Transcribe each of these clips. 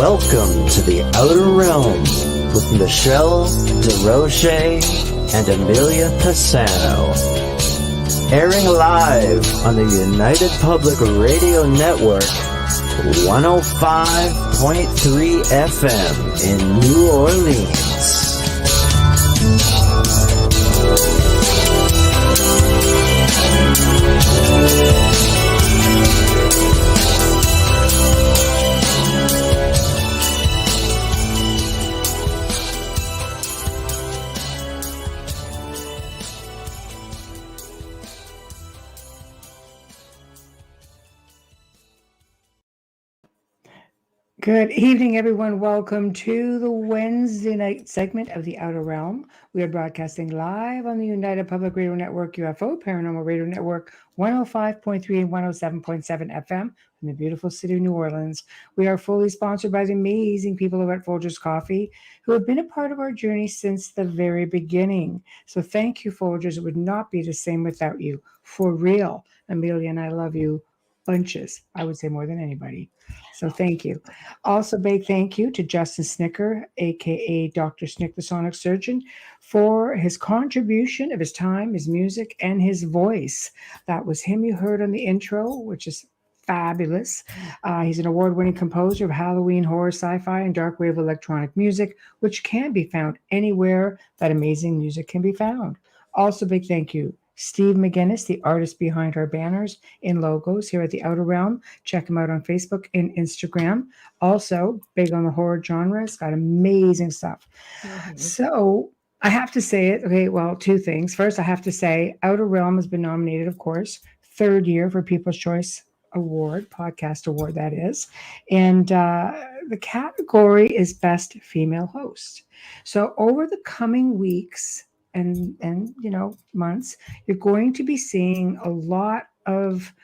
Welcome to the Outer Realm with Michelle DeRoche and Amelia Pisano. Airing live on the United Public Radio Network, 105.3 FM in New Orleans. Good evening, everyone. Welcome to the Wednesday night segment of the Outer Realm. We are broadcasting live on the United Public Radio Network, UFO Paranormal Radio Network, 105.3 and 107.7 FM from the beautiful city of New Orleans. We are fully sponsored by the amazing people over at Folgers Coffee, who have been a part of our journey since the very beginning. So thank you, Folgers. It would not be the same without you. For real. Amelia and I love you bunches. I would say more than anybody. So thank you. Also, big thank you to Justin Snicker, aka Dr. Snick, the Sonic Surgeon, for his contribution of his time, his music, and his voice. That was him you heard on the intro, which is fabulous. He's an award-winning composer of Halloween, horror, sci-fi, and dark wave electronic music, which can be found anywhere that amazing music can be found. Also, big thank you Steve McGinnis, the artist behind our banners and logos here at the Outer Realm. Check him out on Facebook and Instagram. Also, big on the horror genre. It's got amazing stuff. Mm-hmm. So I have to say it. Okay, well, two things. First, I have to say Outer Realm has been nominated, of course, third year for People's Choice Award, podcast award, that is. And the category is Best Female Host. So over the coming weeks, and months, you're going to be seeing a lot of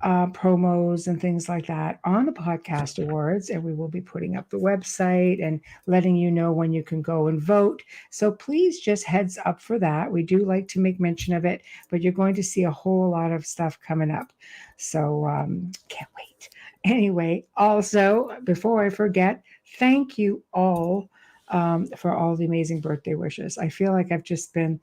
promos and things like that on the podcast awards, and we will be putting up the website and letting you know when you can go and vote. So please just heads up for that. We do like to make mention of it, but you're going to see a whole lot of stuff coming up. So can't wait. Anyway, also, before I forget, thank you all for all the amazing birthday wishes. I feel like I've just been,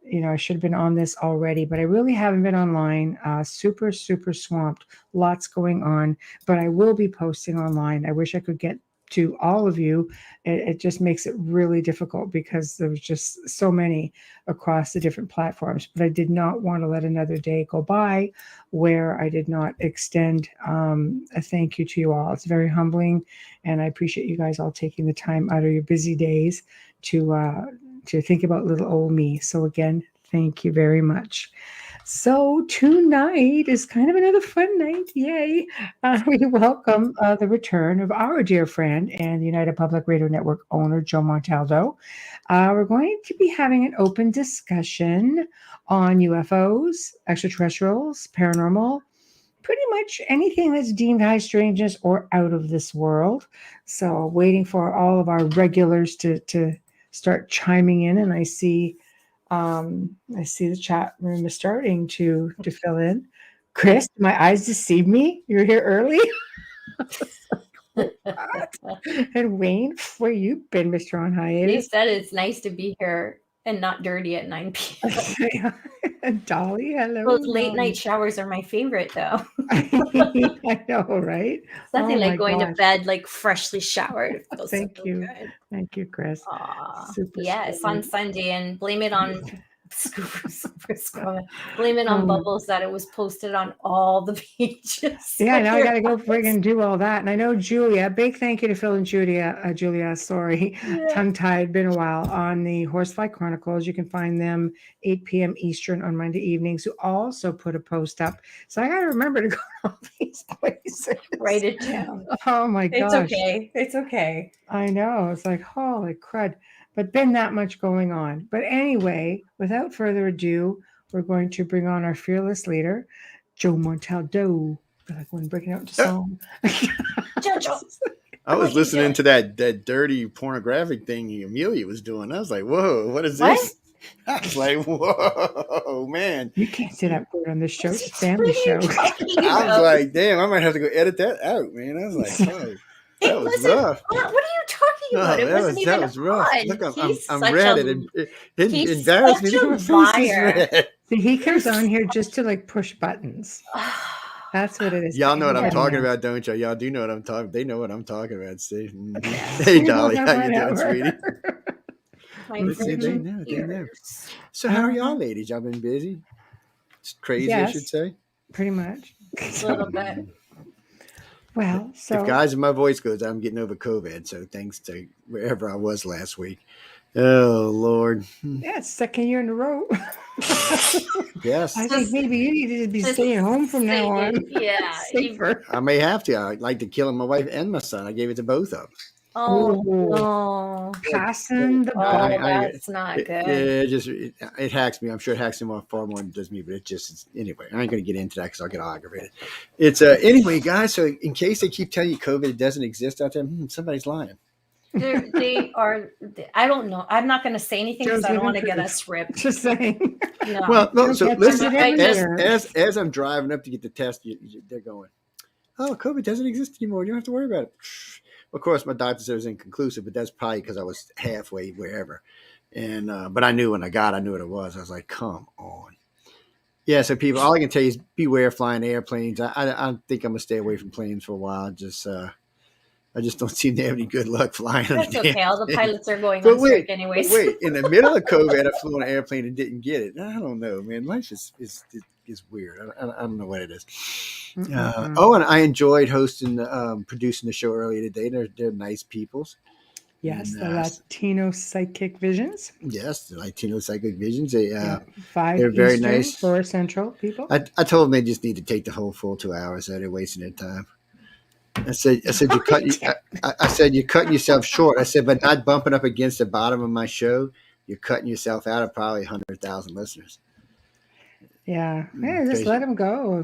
I should have been on this already, but I really haven't been online. Super swamped. Lots going on, but I will be posting online. I wish I could get to all of you. It just makes it really difficult because there's just so many across the different platforms. But I did not want to let another day go by where I did not extend a thank you to you all. It's very humbling, and I appreciate you guys all taking the time out of your busy days to think about little old me. So again, thank you very much. So tonight is kind of another fun night. Yay. We welcome the return of our dear friend and United Public Radio Network owner, Joe Montaldo. We're going to be having an open discussion on UFOs, extraterrestrials, paranormal, pretty much anything that's deemed high strangeness or out of this world. So waiting for all of our regulars to start chiming in, and I see the chat room is starting to fill in. Chris, my eyes deceive me. You're here early. And Wayne, where you been, Mr. On Hiatus? They said it's nice to be here and not dirty at 9 p.m. Dolly, hello. Those late night showers are my favorite, though. I know, right? It's nothing like going to bed like freshly showered. Thank you. Thank you, Chris. Yes, on Sunday, and blame it on blame it on Bubbles that it was posted on all the pages. Yeah, now I gotta go friggin' do all that. And I know Julia, big thank you to Phil and Julia, sorry, tongue-tied, been a while, on the Horsefly Chronicles. You can find them 8 p.m. Eastern on Monday evenings, who also put a post up. So I gotta remember to go to all these places. Write it down. Oh my gosh. It's okay. I know. It's like, holy crud. But been that much going on. But anyway, without further ado, we're going to bring on our fearless leader, Joe Montaldo. I feel like when breaking out into song. Joe. I was listening to that dirty pornographic thing Amelia was doing. I was like, whoa, what is this? I was like, whoa, man. You can't say that word on this show. It's a family show. I was like, damn, I might have to go edit that out, man. I was like, oh. That was wasn't rough. on. What are you talking about? It wasn't even that was rough. on. Look, He's I'm such red. a It he's embarrassed me. such Look a at my face is liar. red. See, he comes on here just to like push buttons. That's what it is. Y'all know what I'm Everybody talking knows. about, don't y'all? Y'all do know what I'm talking. They know what I'm talking about. See, Yes. hey Dolly, how you doing, Whatever. sweetie? My Mhm. See, they virgin know. They know. ears. So, how are y'all, Uh-huh. ladies? Y'all been busy? It's crazy, I should Yes, say. pretty much. A So, little bit. well, If so guys, my voice goes, I'm getting over COVID. So, thanks to wherever I was last week. Oh Lord. yeah, it's second year in a row. Yes, I think maybe you need to be Just staying home from now say on. it. Yeah. Safer. I may have to. I like to kill my wife and my son. I gave it to both of them. Oh Oh, no. passing the Oh, buck. that's not good. It hacks me. I'm sure it hacks him off far more than it does me, but anyway. I ain't gonna get into that because I'll get all aggravated. It's anyway, guys. So in case they keep telling you COVID doesn't exist out there, somebody's lying. They are. I don't know. I'm not going to say anything because Joe's I don't want to living get proof. us ripped. Just saying. No. Well, no. Joe So catches listen, it every year. as I'm driving up to get the test, they're going, "Oh, COVID doesn't exist anymore. You don't have to worry about it." Of course, my doctor said it was inconclusive, but that's probably because I was halfway wherever. And but I knew when I knew what it was. I was like, "Come on." Yeah, so people, all I can tell you is beware flying airplanes. I think I'm gonna stay away from planes for a while. I just don't seem to have any good luck flying on That's the damn okay. All the thing. pilots are going But on strike wait, anyways. in the middle of COVID, I flew on an airplane and didn't get it. I don't know, man. Life is weird. I don't know what it is. And I enjoyed producing the show earlier today. They're nice peoples. Yes, And, the Latino Psychic Visions. yes, the Latino Psychic Visions. Yeah, 5 They're very Eastern, nice. 4 Central people. I told them they just need to take the whole full 2 hours. So they're wasting their time. I said you're cutting yourself short. I said, but not bumping up against the bottom of my show. You're cutting yourself out of probably 100,000 listeners. Yeah, just let them go.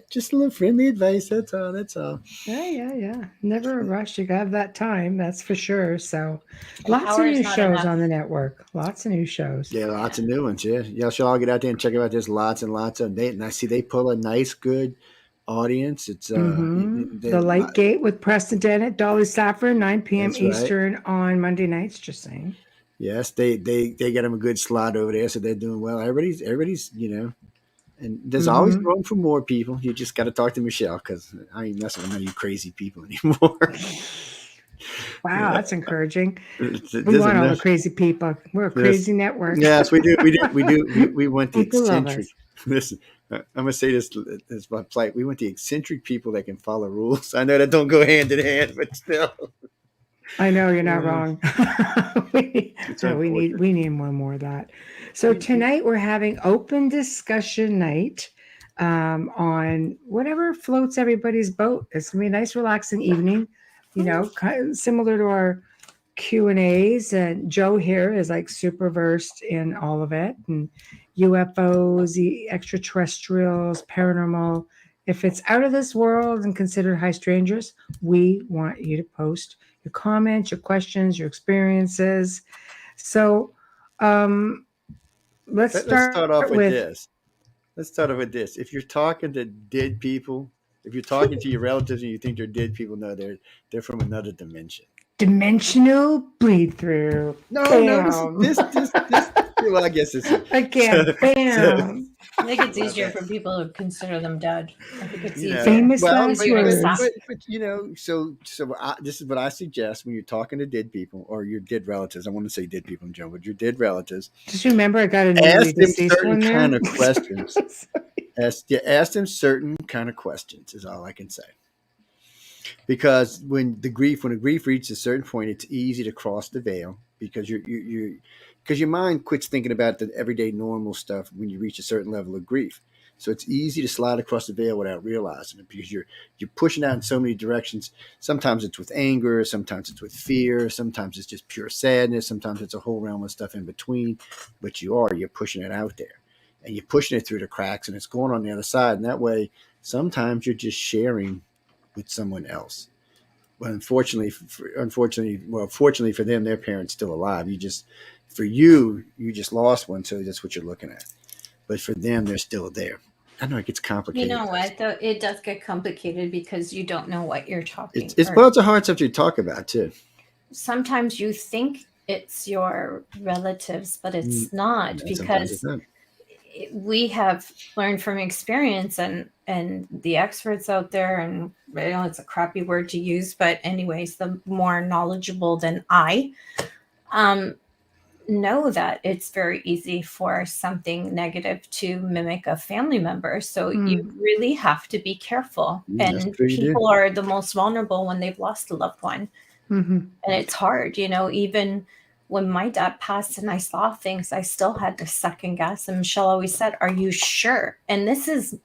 Just a little friendly advice. That's all. Yeah. Never a rush. You have that time, that's for sure. So, An lots of hour is new not shows enough. on the network. Lots of new shows. Yeah, lots of new ones. Yeah, y'all should all get out there and check out. There's lots and lots of. And I see they pull a nice, good audience. It's The Light Gate with Preston Dennett, Dolly Saffron, 9 p.m. That's right. Eastern on Monday nights. Just saying. Yes, they get them a good slot over there, so they're doing well. Everybody's and there's always room for more people. You just got to talk to Michelle because I ain't messing with none of you crazy people anymore. Wow, that's encouraging. There's We want all the enough. crazy people. We're a crazy network. Yes, we do. We want the People love eccentric. us. Listen, I'm gonna say this as my plight. We want the eccentric people that can follow rules. I know that don't go hand in hand, but still. I know you're not wrong. we need more of that. So tonight we're having open discussion night on whatever floats everybody's boat. It's gonna be a nice, relaxing evening. Kind of similar to our Q&As, and Joe here is like super versed in all of it, and UFOs, the extraterrestrials, paranormal. If it's out of this world and considered high strangers, we want you to post your comments, your questions, your experiences. So let's start off with this. Let's start off with this. If you're talking to dead people, if you're talking to your relatives and you think they're dead people, no, they're from another dimension. Dimensional bleed through. No, this. Well, I guess it's again. Bam. I think it's easier for people to consider them dead. I think it's easier. Famous last words. But so this is what I suggest when you're talking to dead people or your dead relatives. I want to say dead people in general, but your dead relatives. Just remember, I got a ask them deceased certain one there. kind of questions. Ask them certain kind of questions is all I can say. Because when the grief reaches a certain point, it's easy to cross the veil because because your mind quits thinking about the everyday normal stuff when you reach a certain level of grief. So it's easy to slide across the veil without realizing it because you're pushing out in so many directions. Sometimes it's with anger, sometimes it's with fear, sometimes it's just pure sadness, sometimes it's a whole realm of stuff in between. But you're pushing it out there, and you're pushing it through the cracks, and it's going on the other side. And that way, sometimes you're just sharing with someone else. But fortunately for them, their parent's still alive. You just lost one, so that's what you're looking at. But for them, they're still there. I know it gets You complicated. know what? Though it does get complicated because you don't know what you're talking. It's a hard subject to talk about too. Sometimes you think it's your relatives, but it's not, Sometimes it's because not. we have learned from experience, and the experts out there, and I know it's a crappy word to use, but anyways, the more knowledgeable than I know that it's very easy for something negative to mimic a family member. So you really have to be careful. That's And true, you do. people are the most vulnerable when they've lost a loved one. And it's hard, even when my dad passed and I saw things, I still had to second guess. And Michelle always said, "Are you sure?" And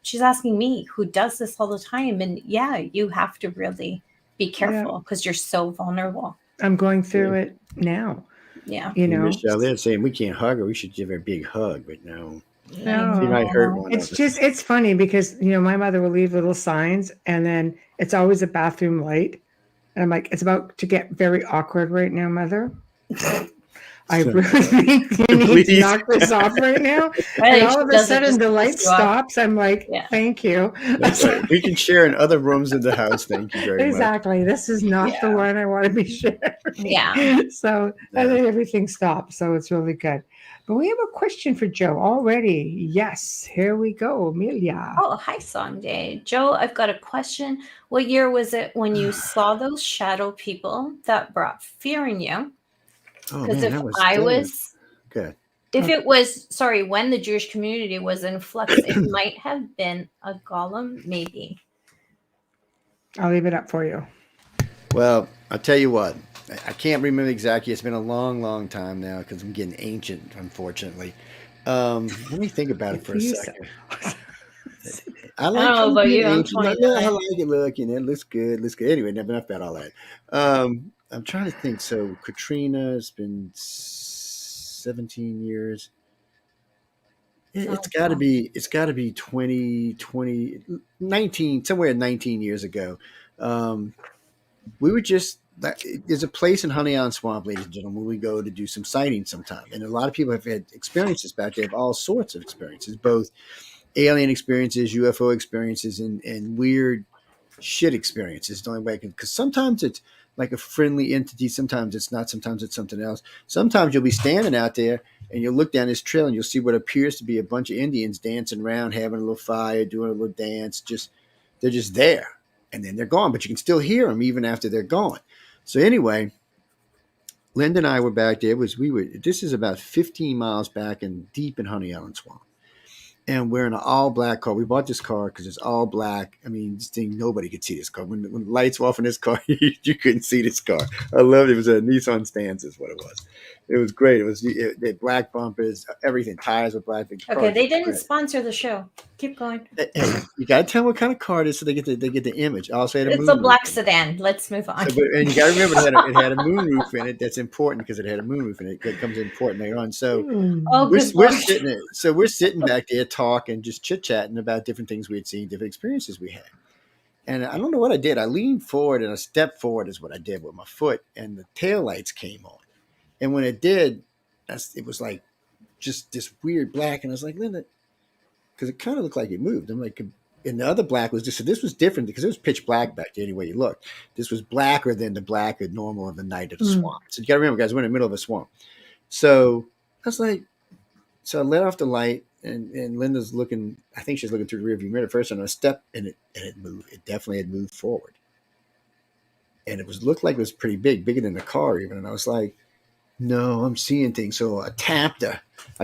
she's asking me, who does this all the time. And yeah, you have to really be careful because you're so vulnerable. I'm going through it now. Yeah. Michelle is saying we can't hug her. We should give her a big hug, but no. No, She might hurt one it's of us. just, it's funny because, my mother will leave little signs, and then it's always a bathroom light. And I'm like, it's about to get very awkward right now, Mother. I really think you need to knock this off right now. And all of a sudden the light stops. I'm like, thank you. That's right. We can share in other rooms in the house. Thank you very much. Exactly. This is not the one I want to be sharing. Yeah. So and then everything stops. So it's really good. But we have a question for Joe already. Yes, here we go. Amelia. Oh, hi, Sanjay. Joe, I've got a question. What year was it when you saw those shadow people that brought fear in you? Oh, Because man, good. If it was, when the Jewish community was in flux, it might have been a golem, maybe. I'll leave it up for you. Well, I'll tell you what. I can't remember exactly. It's been a long, long time now because I'm getting ancient, unfortunately. Let me think about it for a second. I like I don't know about you. I'm 29. I like it. Look, it looks good. Anyway, enough about all that. I'm trying to think. So Katrina, it's been 17 years. It's got to be 20, 19, somewhere 19 years ago. We were there's a place in Honey Island Swamp, ladies and gentlemen, where we go to do some sightings sometime. And a lot of people have had experiences back there, have all sorts of experiences, both alien experiences, UFO experiences, and weird shit experiences. The only way because sometimes it's like a friendly entity, sometimes it's not, sometimes it's something else. Sometimes you'll be standing out there and you'll look down this trail and you'll see what appears to be a bunch of Indians dancing around, having a little fire, doing a little dance. They're just there, and then they're gone, but you can still hear them even after they're gone. So anyway, Linda and I were back there. This is about 15 miles back and deep in Honey Island Swamp. And we're in an all-black car. We bought this car because it's all black. I mean, this thing, nobody could see this car. When the lights were off in this car, you couldn't see this car. I loved it. It was a Nissan Stanza is what it was. It was great. They had black bumpers, everything. Tires were black. Okay, they didn't sponsor the show. Keep going. Hey, you got to tell them what kind of car it is so they get the image. Also, it's a black sedan. Let's move on. And you got to remember it had a moonroof in it. That's important because it had a moonroof in it. It comes important later on. So we're sitting back there talking, just chit chatting about different things we had seen, different experiences we had. And I don't know what I did. I leaned forward and I stepped forward is what I did with my foot, and the taillights came on. And when it did, it was like just this weird black. And I was like, Linda, because it kind of looked like it moved. I'm like, and the other black was just, so this was different because it was pitch black back there any way you looked. This was blacker than the black or normal of the night of the swamp. So you got to remember, guys, we're in the middle of a swamp. So I was like, so I let off the light, and Linda's looking, I think she's looking through the rearview mirror first, and I stepped, and it moved. It definitely had moved forward. And looked like it was pretty bigger than the car even. And I was like, no, I'm seeing things. So I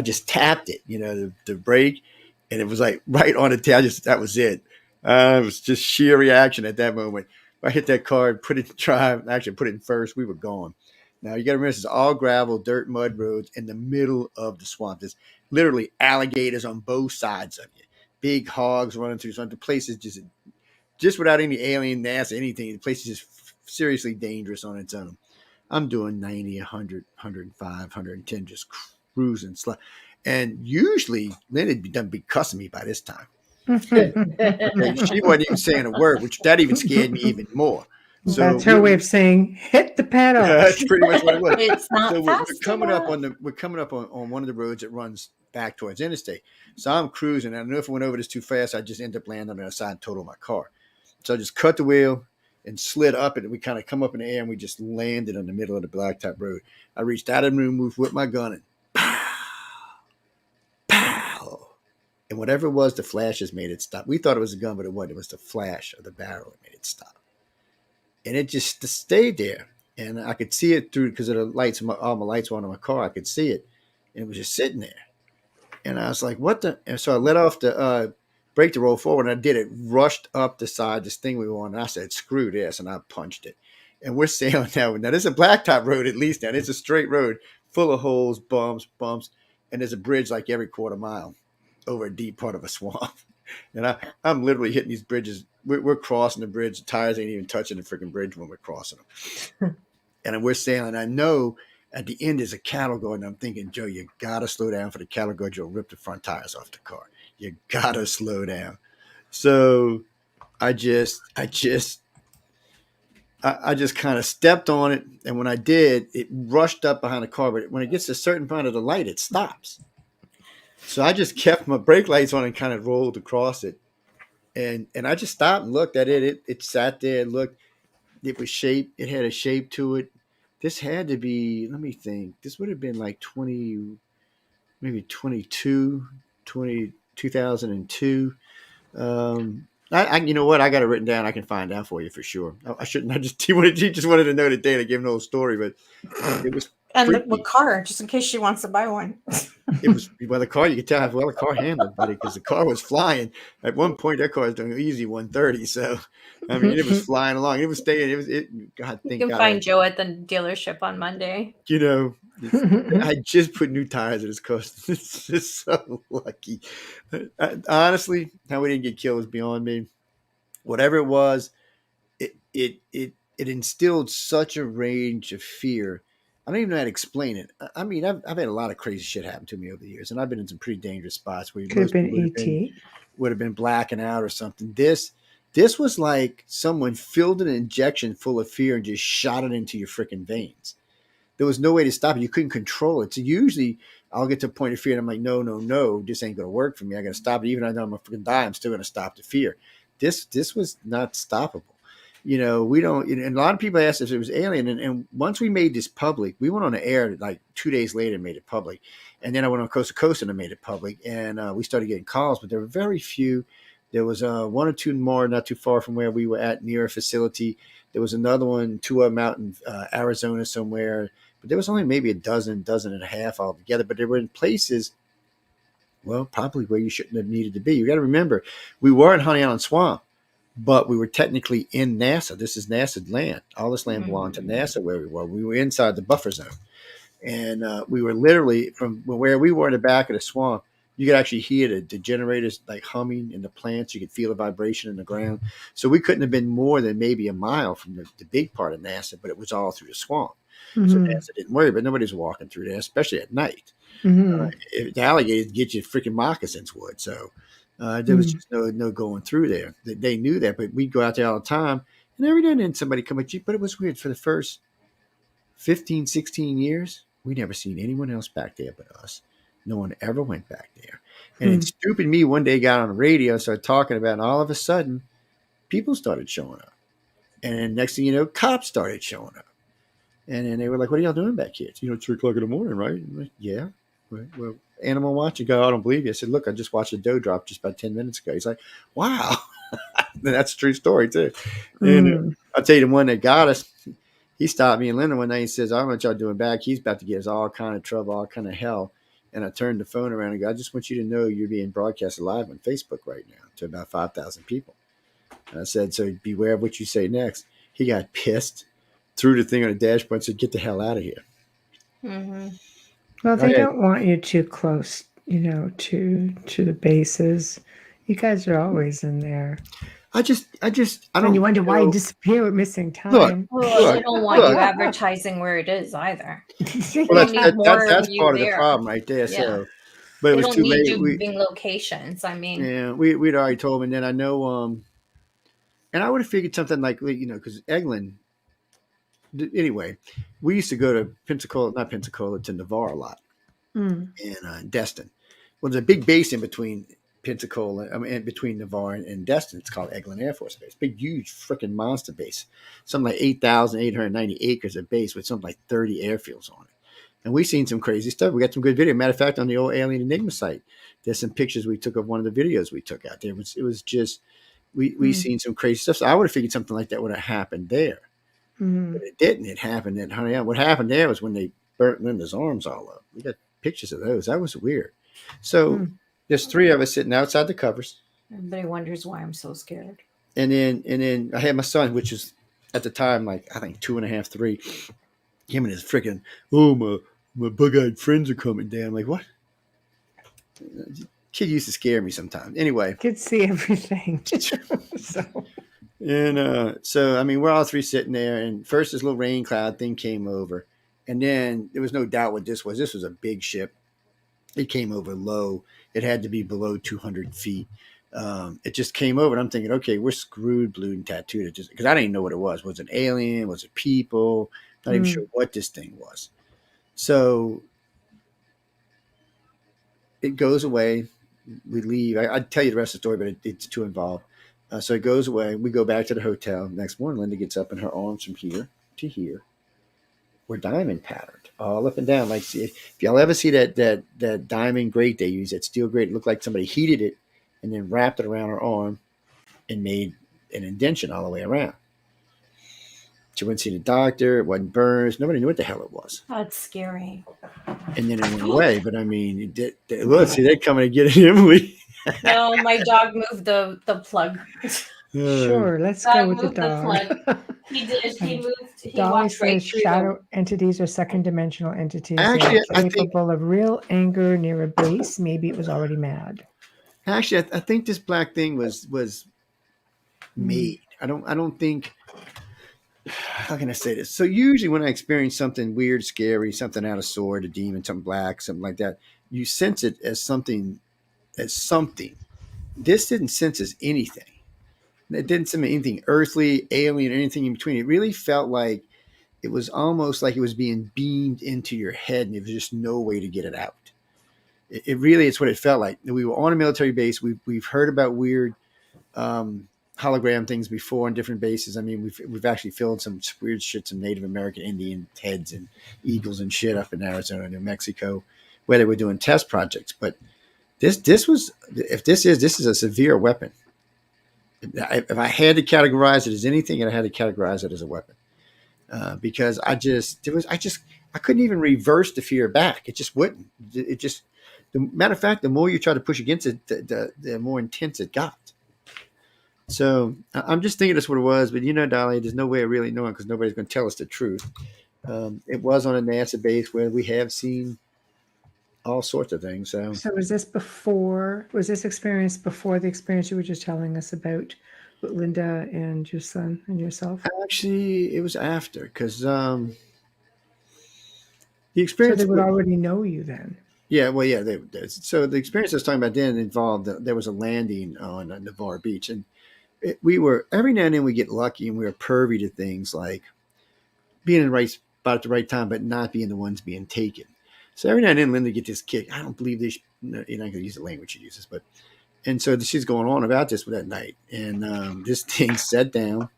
just tapped it, the brake, and it was like right on the tail. That was it. It was just sheer reaction at that moment. I hit that car and put it in drive, actually put it in first. We were gone. Now you got to remember, this is all gravel, dirt, mud roads in the middle of the swamp. There's literally alligators on both sides of you, big hogs running through. So the place is just without any alien NASA, anything. The place is just seriously dangerous on its own. I'm doing 90, 100, 105, 110, just cruising slow. And usually Lynn would be cussing me by this time. She wasn't even saying a word, which that even scared me even more. So that's her way of saying hit the pedal. That's pretty much what it was. It's not so fast we're coming up on one of the roads that runs back towards interstate. So I'm cruising. I know if I went over this too fast, I'd just end up landing on the other side and total my car. So I just cut the wheel and slid up it. And we kind of come up in the air and we just landed in the middle of the blacktop road. I reached out of the room with my gun and pow, pow. And whatever it was, the flashes made it stop. We thought it was a gun, but it wasn't. It was the flash of the barrel that made it stop. And it just stayed there. And I could see it through because of the lights. All my lights were on in my car. I could see it. And it was just sitting there. And I was like, what the? And so I let off the brake to roll forward. And I did it, rushed up the side, this thing we were on. And I said, screw this. And I punched it. And we're sailing now. Now, this is a blacktop road at least. Now, it's a straight road full of holes, bumps. And there's a bridge like every quarter mile over a deep part of a swamp. And I'm literally hitting these bridges. We're crossing the bridge. The tires ain't even touching the freaking bridge when we're crossing them. And we're sailing. I know at the end is a cattle guard. And I'm thinking, Joe, you got to slow down for the cattle guard. You'll rip the front tires off the car. You got to slow down. So I just kind of stepped on it. And when I did, it rushed up behind the car. But when it gets to a certain point of the light, it stops. So I just kept my brake lights on and kind of rolled across it. And I just stopped and looked at it. It sat there and looked. It was shaped. It had a shape to it. This had to be, let me think. This would have been like 2002. You know what? I got it written down. I can find out for you for sure. I shouldn't. He just wanted to know the date. I gave him the whole story, but it was. And the car, just in case she wants to buy one. It was the car. You could tell how well the car handled, buddy, because the car was flying. At one point, that car was doing easy 130. So, I mean, it was flying along. It was staying. God, you can find Joe at the dealership on Monday. You know, I just put new tires in his car. It's just so lucky. Honestly, how we didn't get killed is beyond me. Whatever it was, it instilled such a range of fear. I don't even know how to explain it. I mean, I've had a lot of crazy shit happen to me over the years, and I've been in some pretty dangerous spots where could have been ET, would have been blacking out or something. This was like someone filled an injection full of fear and just shot it into your freaking veins. There was no way to stop it. You couldn't control it. So usually I'll get to a point of fear and I'm like, no, this ain't going to work for me. I got to stop it. Even though I know I'm going to freaking die, I'm still going to stop the fear. This was not stoppable. You know, we don't, and a lot of people asked if it was alien. And once we made this public, we went on the air like 2 days later and made it public. And then I went on Coast to Coast and I made it public. And we started getting calls, but there were very few. There was one or two more not too far from where we were at near a facility. There was another one, two of them out in Arizona somewhere. But there was only maybe a dozen and a half altogether. But they were in places, well, probably where you shouldn't have needed to be. You got to remember, we were in Honey Island Swamp, but we were technically in NASA. This is NASA land. All this land belonged to NASA where we were. We were inside the buffer zone. And we were literally from where we were in the back of the swamp. You could actually hear the generators like humming in the plants. You could feel the vibration in the ground. So we couldn't have been more than maybe a mile from the big part of NASA, but it was all through the swamp. So NASA didn't worry, but nobody's walking through there, especially at night. The alligators get you freaking moccasins would. So there was just no going through there. They knew that, but we'd go out there all the time. And every now and then somebody come at you. But it was weird. For the first 15, 16 years, we never seen anyone else back there but us. No one ever went back there. And then stupid me one day got on the radio and started talking about it, and all of a sudden, people started showing up. And then next thing you know, cops started showing up. And then they were like, what are y'all doing back here? It's, 3 o'clock in the morning, right? I'm like, yeah. Well, animal watch. You go, I don't believe you. I said, look, I just watched a doe drop just about 10 minutes ago. He's like, wow. That's a true story, too. And I'll tell you the one that got us, he stopped me and Linda one night and says, I don't know what y'all doing back. He's about to get us all kind of trouble, all kind of hell. And I turned the phone around and go, I just want you to know you're being broadcasted live on Facebook right now to about 5,000 people. And I said, so beware of what you say next. He got pissed, threw the thing on the dashboard and said, get the hell out of here. Well, they don't want you too close, to the bases. You guys are always in there. I don't. And you wonder why you disappear with missing time. They don't want you advertising where it is either. Well, that's part of the problem right there. Yeah. So, but it was too late. You locations. I mean, yeah, we'd already told him, and then I know, and I would have figured something like because Eglin. Anyway, we used to go to not Pensacola, to Navarre a lot, and Destin. Well, there's a big base in between Pensacola, in between Navarre and Destin. It's called Eglin Air Force Base. Big, huge, freaking monster base. Something like 8,890 acres of base with something like 30 airfields on it. And we've seen some crazy stuff. We got some good video. Matter of fact, on the old Alien Enigma site, there's some pictures we took of one of the videos we took out there. It was just, we seen some crazy stuff. So I would have figured something like that would have happened there. But it didn't. It happened at Honey. What happened there was when they burnt Linda's arms all up. We got pictures of those. That was weird. So there's three of us sitting outside the covers. Everybody wonders why I'm so scared. And then I had my son, which was at the time like I think 2.5, 3. Him and his freaking my bug-eyed friends are coming down. I'm like, what? Kid used to scare me sometimes. Anyway, kids see everything. So I mean, we're all three sitting there, and first this little rain cloud thing came over, and then there was no doubt what this was. This was a big ship. It came over low. It had to be below 200 feet. It just came over, and I'm thinking, okay, we're screwed, blued and tattooed. It just because I didn't even know what it was. Was it an alien? Was it people? Not even sure what this thing was. So it goes away. We leave. I'd tell you the rest of the story, but it's too involved. So it goes away. We go back to the hotel. Next morning, Linda gets up and her arms from here to here were diamond patterned all up and down. Like if y'all ever see that diamond grate they use, that steel grate, it looked like somebody heated it and then wrapped it around her arm and made an indention all the way around. She went to see the doctor. It wasn't burns. Nobody knew what the hell it was. That's scary. And then it went away. But I mean, look, see, they're coming to get it, Emily. No, my dog moved the plug. Sure, let's go with the dog. He did. He moved. He Dolly walked right says through shadow entities are second-dimensional entities. Actually, They are capable of real anger near a base. Maybe it was already mad. Actually, I think this black thing was made. I don't think. How can I say this? So usually when I experience something weird, scary, something out of sort, a demon, something black, something like that, you sense it as something. This didn't sense as anything. It didn't seem anything earthly, alien, or anything in between. It really felt like it was almost like it was being beamed into your head, and there was just no way to get it out. It really is what it felt like. We were on a military base. We've heard about weird hologram things before on different bases. I mean, we've actually filmed some weird shit, some Native American Indian heads and eagles and shit up in Arizona and New Mexico, where they were doing test projects. But this was, if this is a severe weapon. If I had to categorize it as anything, I had to categorize it as a weapon, because I couldn't even reverse the fear back. It just wouldn't. The matter of fact, the more you try to push against it, the more intense it got. So I'm just thinking that's what it was. But Dolly, there's no way of really knowing because nobody's going to tell us the truth. It was on a NASA base where we have seen all sorts of things. So was this experience before the experience you were just telling us about with Linda and your son and yourself? Actually, it was after because the experience. So they would already know you then. Yeah, well, yeah. So the experience I was talking about then involved there was a landing on Navarre Beach, and we were every now and then we get lucky, and we were pervy to things like being in the right spot at the right time, but not being the ones being taken. So every now and then Linda get this kick. I don't believe this. You're not going to use the language she uses, but and so she's going on about this that night, and this thing sat down,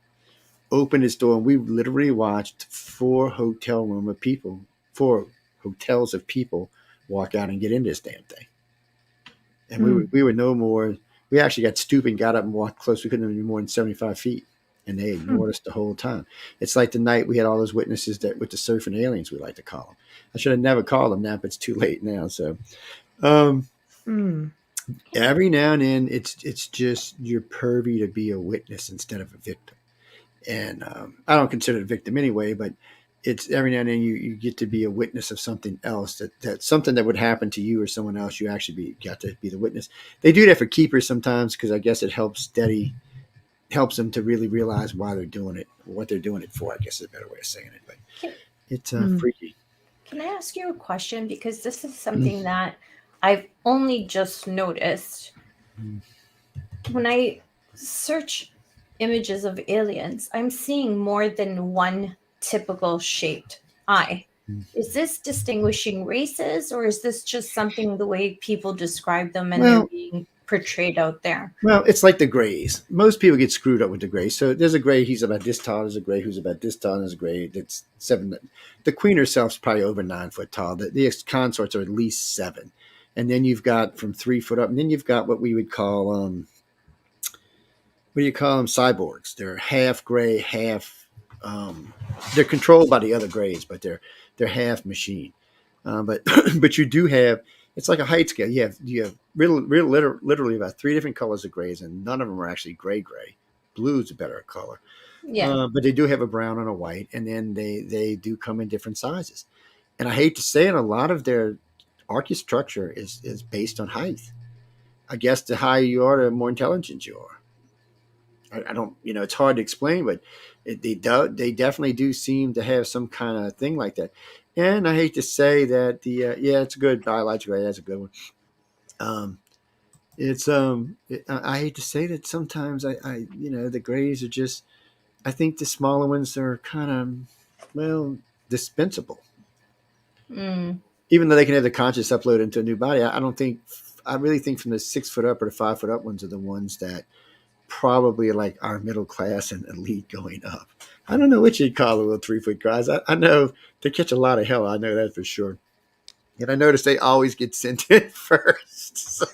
opened its door, and we literally watched 4 hotels of people walk out and get in this damn thing. And we were no more. We actually got stupid and got up and walked close. We couldn't be more than 75 feet. And they ignored us the whole time. It's like the night we had all those witnesses that with the surfing aliens, we like to call them. I should have never called them that, but it's too late now. So every now and then it's just you're pervy to be a witness instead of a victim. And I don't consider it a victim anyway, but it's every now and then you get to be a witness of something else that something that would happen to you or someone else. You actually got to be the witness. They do that for keepers sometimes because I guess it helps them to really realize why they're doing it, what they're doing it for. I guess is a better way of saying it, but it's freaky. Can I ask you a question? Because this is something that I've only just noticed. When I search images of aliens, I'm seeing more than one typical shaped eye. Is this distinguishing races, or is this just something the way people describe them and they're Well, being portrayed out there? well, it's like the grays. Most people get screwed up with the grays. So there's a gray, he's about this tall. There's a gray who's about this tall. There's a gray that's 7. The queen herself's probably over 9 foot tall. The consorts are at least 7. And then you've got from 3 foot up. And then you've got what we would call, what do you call them? Cyborgs. They're half gray, half, they're controlled by the other grays, but they're half machine. But but you do have, it's like a height scale. You have literally about 3 different colors of grays, and none of them are actually gray. Blue's a better color. Yeah. But they do have a brown and a white, and then they do come in different sizes. And I hate to say it, a lot of their architecture is based on height. I guess the higher you are, the more intelligent you are. I don't, it's hard to explain, but they definitely do seem to have some kind of thing like that. And I hate to say that it's a good biological. That's a good one. I hate to say that sometimes the grays are just. I think the smaller ones are kind of dispensable. Even though they can have the conscious upload into a new body, I don't think. I really think from the 6 foot up or the 5 foot up ones are the ones that probably like our middle class and elite going up. I don't know what you'd call the little 3 foot guys. I know they catch a lot of hell. I know that for sure. And I notice they always get sent in first. So.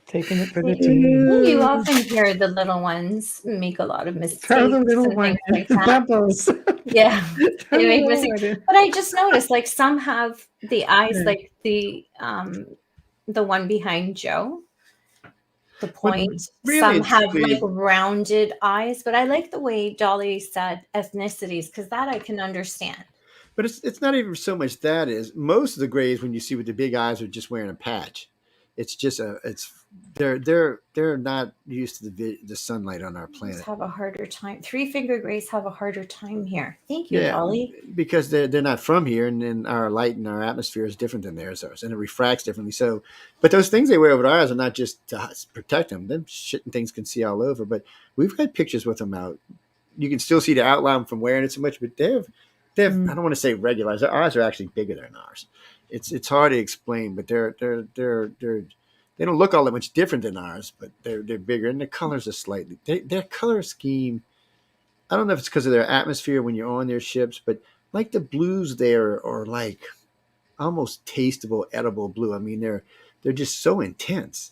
Taking it for the team. You often hear the little ones make a lot of mistakes. Throw the little one like in bubbles. Yeah, they make mistakes. But I just noticed, like, some have the eyes, like the one behind Joe. The point. Really, some have like rounded eyes, but I like the way Dolly said ethnicities, because that I can understand. But it's not even so much that is. Most of the grays, when you see with the big eyes, are just wearing a patch. It's just they're not used to the sunlight on our planet. Have a harder time. 3-finger grays have a harder time here. Thank you, Dolly. Because they're not from here, and then our light and our atmosphere is different than theirs, and it refracts differently. So, but those things they wear over their eyes are not just to protect them. Them shit and things can see all over. But we've got pictures with them out. You can still see the outline from wearing it so much, but they have. I don't want to say regular eyes. Their eyes are actually bigger than ours. It's hard to explain, but they don't look all that much different than ours, but they're bigger, and the colors are slightly. Their color scheme, I don't know if it's because of their atmosphere when you're on their ships, but like the blues there are like almost tasteable, edible blue. I mean, they're just so intense.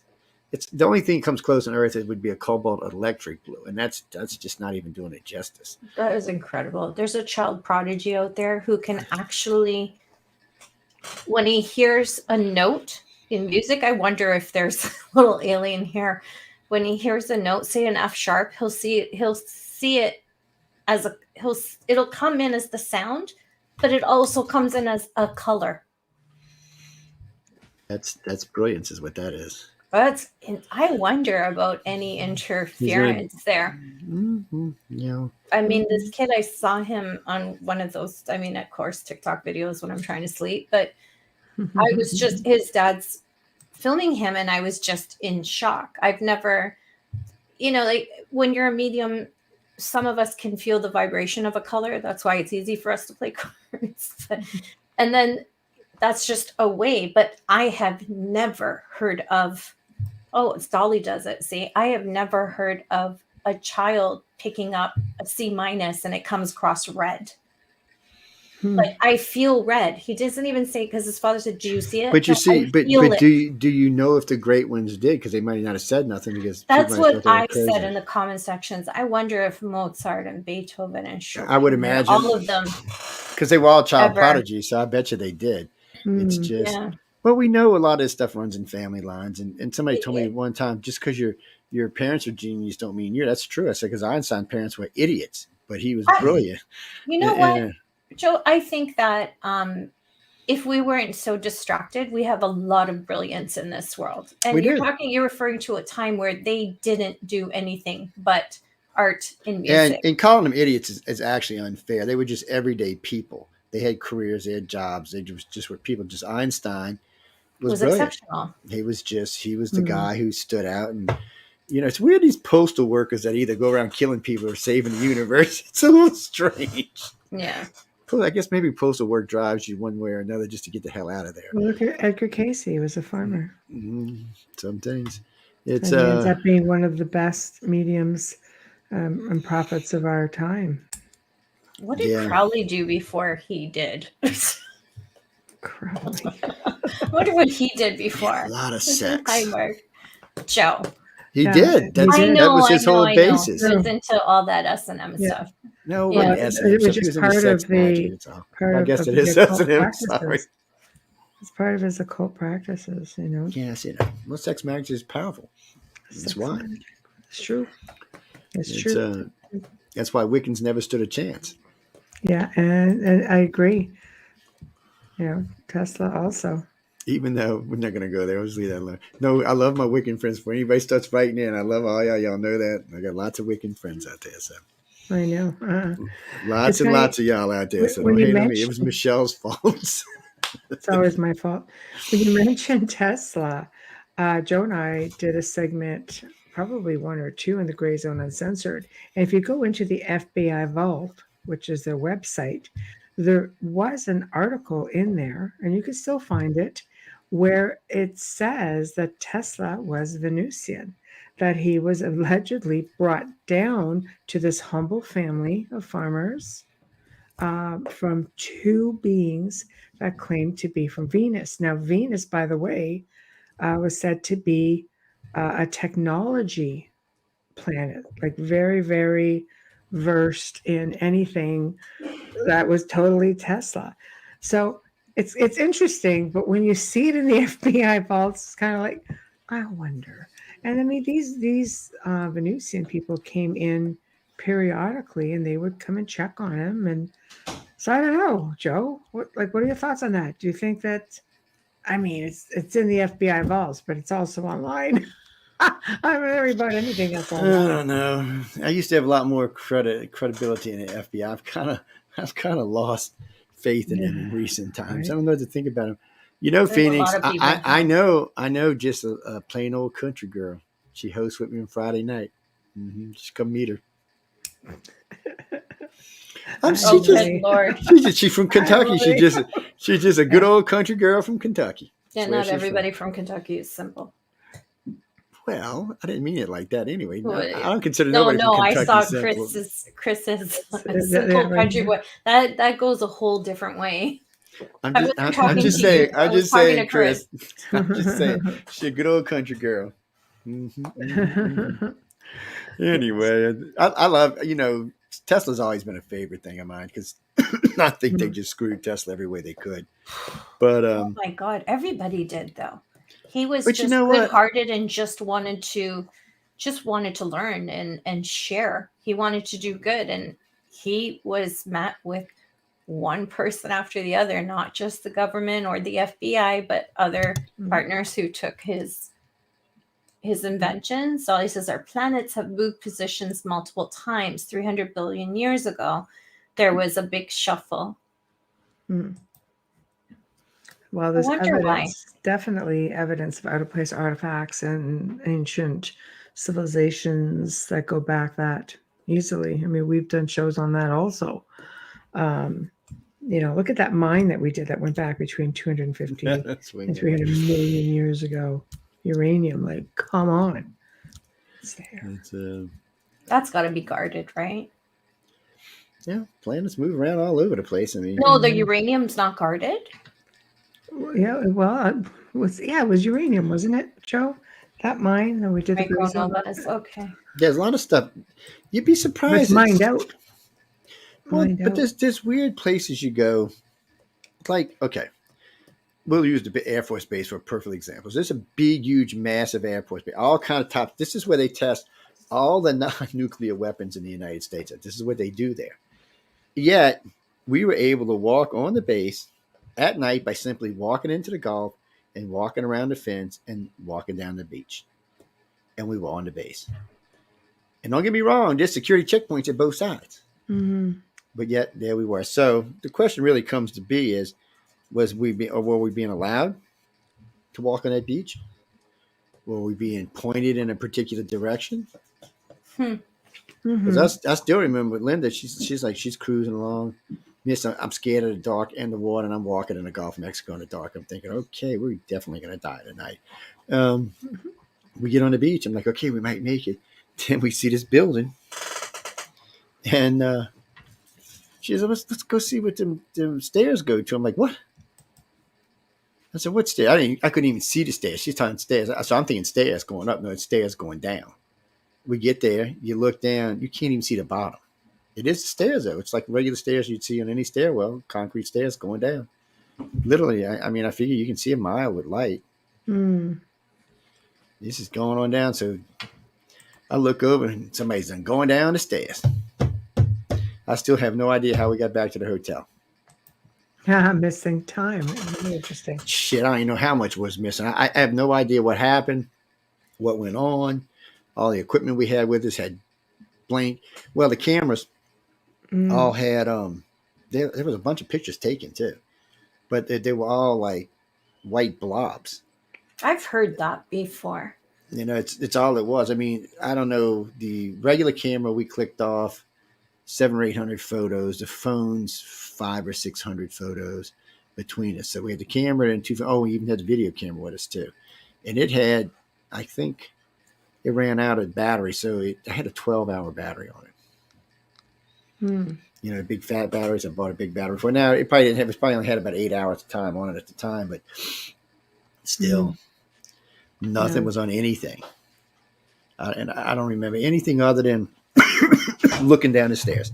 It's the only thing that comes close on Earth. It would be a cobalt electric blue, and that's just not even doing it justice. That is incredible. There's a child prodigy out there who can actually, when he hears a note in music, I wonder if there's a little alien here. When he hears a note, say an F sharp, he'll see it as it'll come in as the sound, but it also comes in as a color. That's brilliance, is what that is. I wonder about any interference there. Mm-hmm. Yeah. I mean, this kid, I saw him on one of those, of course, TikTok videos when I'm trying to sleep, but I was just, his dad's filming him, and I was just in shock. I've never, like when you're a medium, some of us can feel the vibration of a color. That's why it's easy for us to play cards. And then that's just a way. But I have never heard of, it's Dolly does it. See, I have never heard of a child picking up a C- and it comes across red. Like, I feel red. He doesn't even say, because his father said, "Do you see it?" But you see, but do you know if the great ones did? Because they might not have said nothing. Because that's what I said in the comment sections. I wonder if Mozart and Beethoven and Chopin, I would imagine all of them, because they were all child prodigies. So I bet you they did. It's just, well, we know a lot of this stuff runs in family lines, and somebody told me one time, just because your parents are genius don't mean you're. That's true. I said, because Einstein's parents were idiots, but he was brilliant. You know what, Joe? I think that if we weren't so distracted, we have a lot of brilliance in this world. And you're referring to a time where they didn't do anything but art and music. And calling them idiots is actually unfair. They were just everyday people. They had careers, they had jobs. They just were people. Just Einstein was exceptional. He was the guy who stood out. And, it's weird, these postal workers that either go around killing people or saving the universe. It's a little strange. Yeah. I guess maybe postal work drives you one way or another just to get the hell out of there. Well, look at Edgar Casey. He was a farmer. Some things. It's And he ends up being one of the best mediums and prophets of our time. What did Crowley do before he did? Crowley. I wonder what he did before. A lot of sex. Hi, Mark. Joe. He did. That was his whole basis. He was into all that S&M stuff. No, it wasn't S&M. It was just part of the. I guess it is S&M. Sorry. It's part of his occult practices, you know. Yes, well, sex magic is powerful. That's why. It's true. It's true. That's why Wiccans never stood a chance. Yeah, and I agree. You know, Tesla also. Even though we're not going to go there, let's leave that alone. No, I love my Wiccan friends. When anybody starts writing in, I love all y'all know that. I got lots of Wiccan friends out there. So I know. Lots of y'all out there. So don't hate on me. It was Michelle's fault. It's always my fault. When you mentioned Tesla, Joe and I did a segment, probably one or two, in the Gray Zone Uncensored. And if you go into the FBI Vault, which is their website, there was an article in there, and you can still find it, where it says that Tesla was Venusian, that he was allegedly brought down to this humble family of farmers from two beings that claimed to be from Venus. Now, Venus, by the way, was said to be a technology planet, like very, very versed in anything that was totally Tesla. So it's interesting, but when you see it in the FBI vaults, it's kind of like, I wonder. And I mean, these Venusian people came in periodically, and they would come and check on him. And so I don't know, Joe. What are your thoughts on that? Do you think that? I mean, it's in the FBI vaults, but it's also online. I'm worried about anything that's online. I don't know. I used to have a lot more credibility in the FBI. I've kind of lost faith in them in recent times. Right. I don't know what to think about them. You know, there's Phoenix. I know just a plain old country girl. She hosts with me on Friday night. Just come meet her. She's from Kentucky. She's just a good old country girl from Kentucky. Yeah, not everybody from Kentucky is simple. Well, I didn't mean it like that anyway. No, I don't consider nobody from Kentucky I saw simple. Chris's simple country boy. That goes a whole different way. I'm just saying, Chris. I'm just saying, she's a good old country girl. Anyway, I love, Tesla's always been a favorite thing of mine because I think they just screwed Tesla every way they could. But oh my God, everybody did though. He was just good-hearted and just wanted to learn and share. He wanted to do good, and he was met with one person after the other, not just the government or the FBI, but other partners who took his inventions. So he says our planets have moved positions multiple times. 300 billion years ago, there was a big shuffle. Well, there's definitely evidence of out-of-place artifacts and ancient civilizations that go back that easily. I mean, we've done shows on that also. Look at that mine that we did that went back between 250 and 300 million years ago. Uranium, like, come on. It's there. That's got to be guarded, right? Yeah, planets move around all over the place. I mean, no, the uranium's not guarded. Yeah, well, it was uranium, wasn't it, Joe? That mine that we did. Micronovas, okay. There's a lot of stuff. You'd be surprised. It's mined out. Well, but there's weird places you go. Like, okay, we'll use the Air Force Base for perfect examples. There's a big, huge, massive Air Force Base, all kind of top. This is where they test all the non-nuclear weapons in the United States. This is what they do there. Yet, we were able to walk on the base at night by simply walking into the Gulf and walking around the fence and walking down the beach. And we were on the base. And don't get me wrong, there's security checkpoints at both sides. But yet, there we were. So the question really comes to be is, were we being allowed to walk on that beach? Were we being pointed in a particular direction? Because I still remember with Linda, she's cruising along, Miss, I'm scared of the dark and the water, and I'm walking in the Gulf of Mexico in the dark. I'm thinking, okay, we're definitely going to die tonight. We get on the beach. I'm like, okay, we might make it. Then we see this building, and she said, let's go see what them stairs go to. I'm like, what? I said, what stairs? I couldn't even see the stairs. She's talking stairs. So I'm thinking stairs going up. No, it's stairs going down. We get there. You look down. You can't even see the bottom. It is the stairs, though. It's like regular stairs you'd see on any stairwell, concrete stairs going down. Literally, I mean, I figure you can see a mile with light. This is going on down. So I look over and somebody's going down the stairs. I still have no idea how we got back to the hotel. Missing time. Really interesting. Shit, I don't even know how much was missing. I have no idea what happened, what went on. All the equipment we had with us had blank. Well, the cameras all had there was a bunch of pictures taken too, but they were all like white blobs. I've heard that before. You know, it's all it was. I mean, I don't know. The regular camera we clicked off 700 or 800 photos. The phones 500 or 600 photos between us. So we had the camera and two. Oh, we even had the video camera with us too, and it had, I think, it ran out of battery, so it had a 12-hour battery on it. You know, big fat batteries. I bought a big battery for. Now it probably didn't have. It probably only had about 8 hours of time on it at the time, but still, nothing was on anything. And I don't remember anything other than looking down the stairs.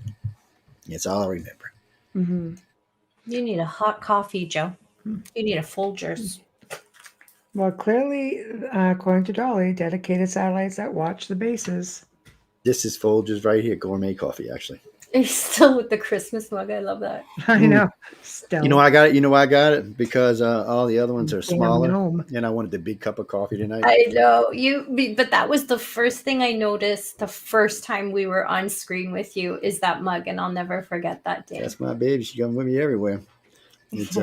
That's all I remember. You need a hot coffee, Joe. You need a Folgers. Well, clearly, according to Dolly, dedicated satellites that watch the bases. This is Folgers right here, gourmet coffee, actually. He's still with the Christmas mug. I love that. I know. Still. You know, I got it. You know why I got it? Because all the other ones are Damn smaller, gnome. and I wanted the big cup of coffee tonight. I know but that was the first thing I noticed the first time we were on screen with you is that mug, and I'll never forget that day. That's my baby. She comes with me everywhere. It's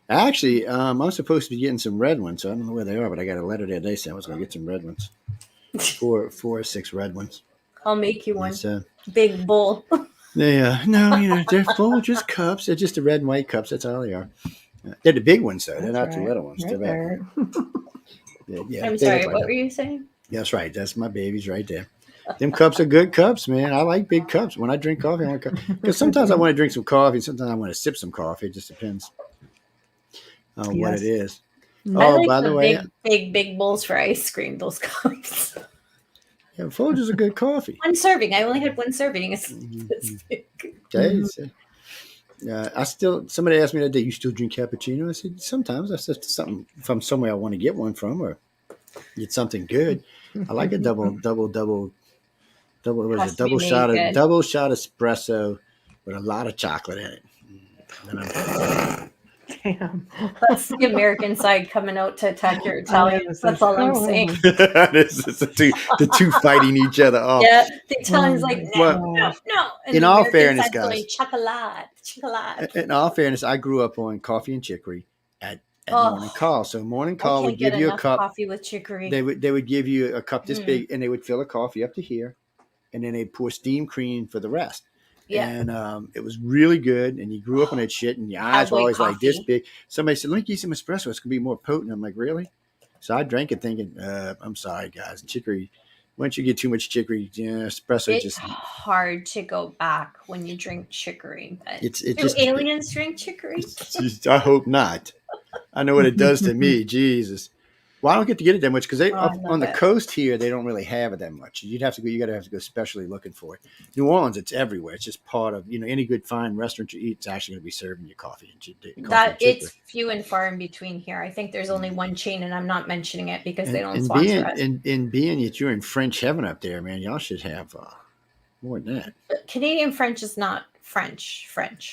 actually I'm supposed to be getting some red ones, so I don't know where they are, but I got a letter there. They said I was going to get some red ones. 4 or 6 red ones. I'll make you one. It's, Big bowl. no, you know, they're Folgers cups. They're just the red and white cups. That's all they are. They're the big ones, though. They're not the little ones. Right They're there. I'm sorry, what were you saying? That's right. That's my babies right there. Them cups are good cups, man. I like big cups. When I drink coffee, I want cup. Because sometimes I want to drink some coffee. Sometimes I want to sip some coffee. It just depends on what it is. I like by the way, big bowls for ice cream, those cups. yeah, Folgers are good coffee. One serving. I only had one serving. It's big. Okay. So, somebody asked me that day, you still drink cappuccino? I said, sometimes. I said something from somewhere I want to get one from or get something good. I like a double shot espresso with a lot of chocolate in it. Damn. That's the American side coming out to attack your Italian. That's all I'm saying. The two fighting each other off. Yeah, the Italian's like, no. And in all fairness, guys, chocolate. In all fairness, I grew up on coffee and chicory at Morning Call. So Morning Call would give you a cup. Coffee with chicory. They would give you a cup this big, and they would fill a coffee up to here, and then they'd pour steam cream for the rest. Yeah. And it was really good. And you grew up on that shit, and your eyes were always like this big. Somebody said, "Let me get some espresso. It's gonna be more potent." I'm like, "Really?" So I drank it, thinking, "I'm sorry, guys. Chicory. Once you get too much chicory, espresso it's just hard to go back when you drink chicory. But do aliens drink chicory? I hope not. I know what it does to me. Jesus. Well, I don't get to get it that much because on the coast here they don't really have it that much. You got to have to go specially looking for it. New Orleans, it's everywhere. It's just part of any good fine restaurant you eat. It's actually going to be serving you coffee and it's few and far in between here. I think there's only one chain, and I'm not mentioning it because they don't sponsor us. And being that you're in French heaven up there, man, y'all should have more than that. Canadian French is not French.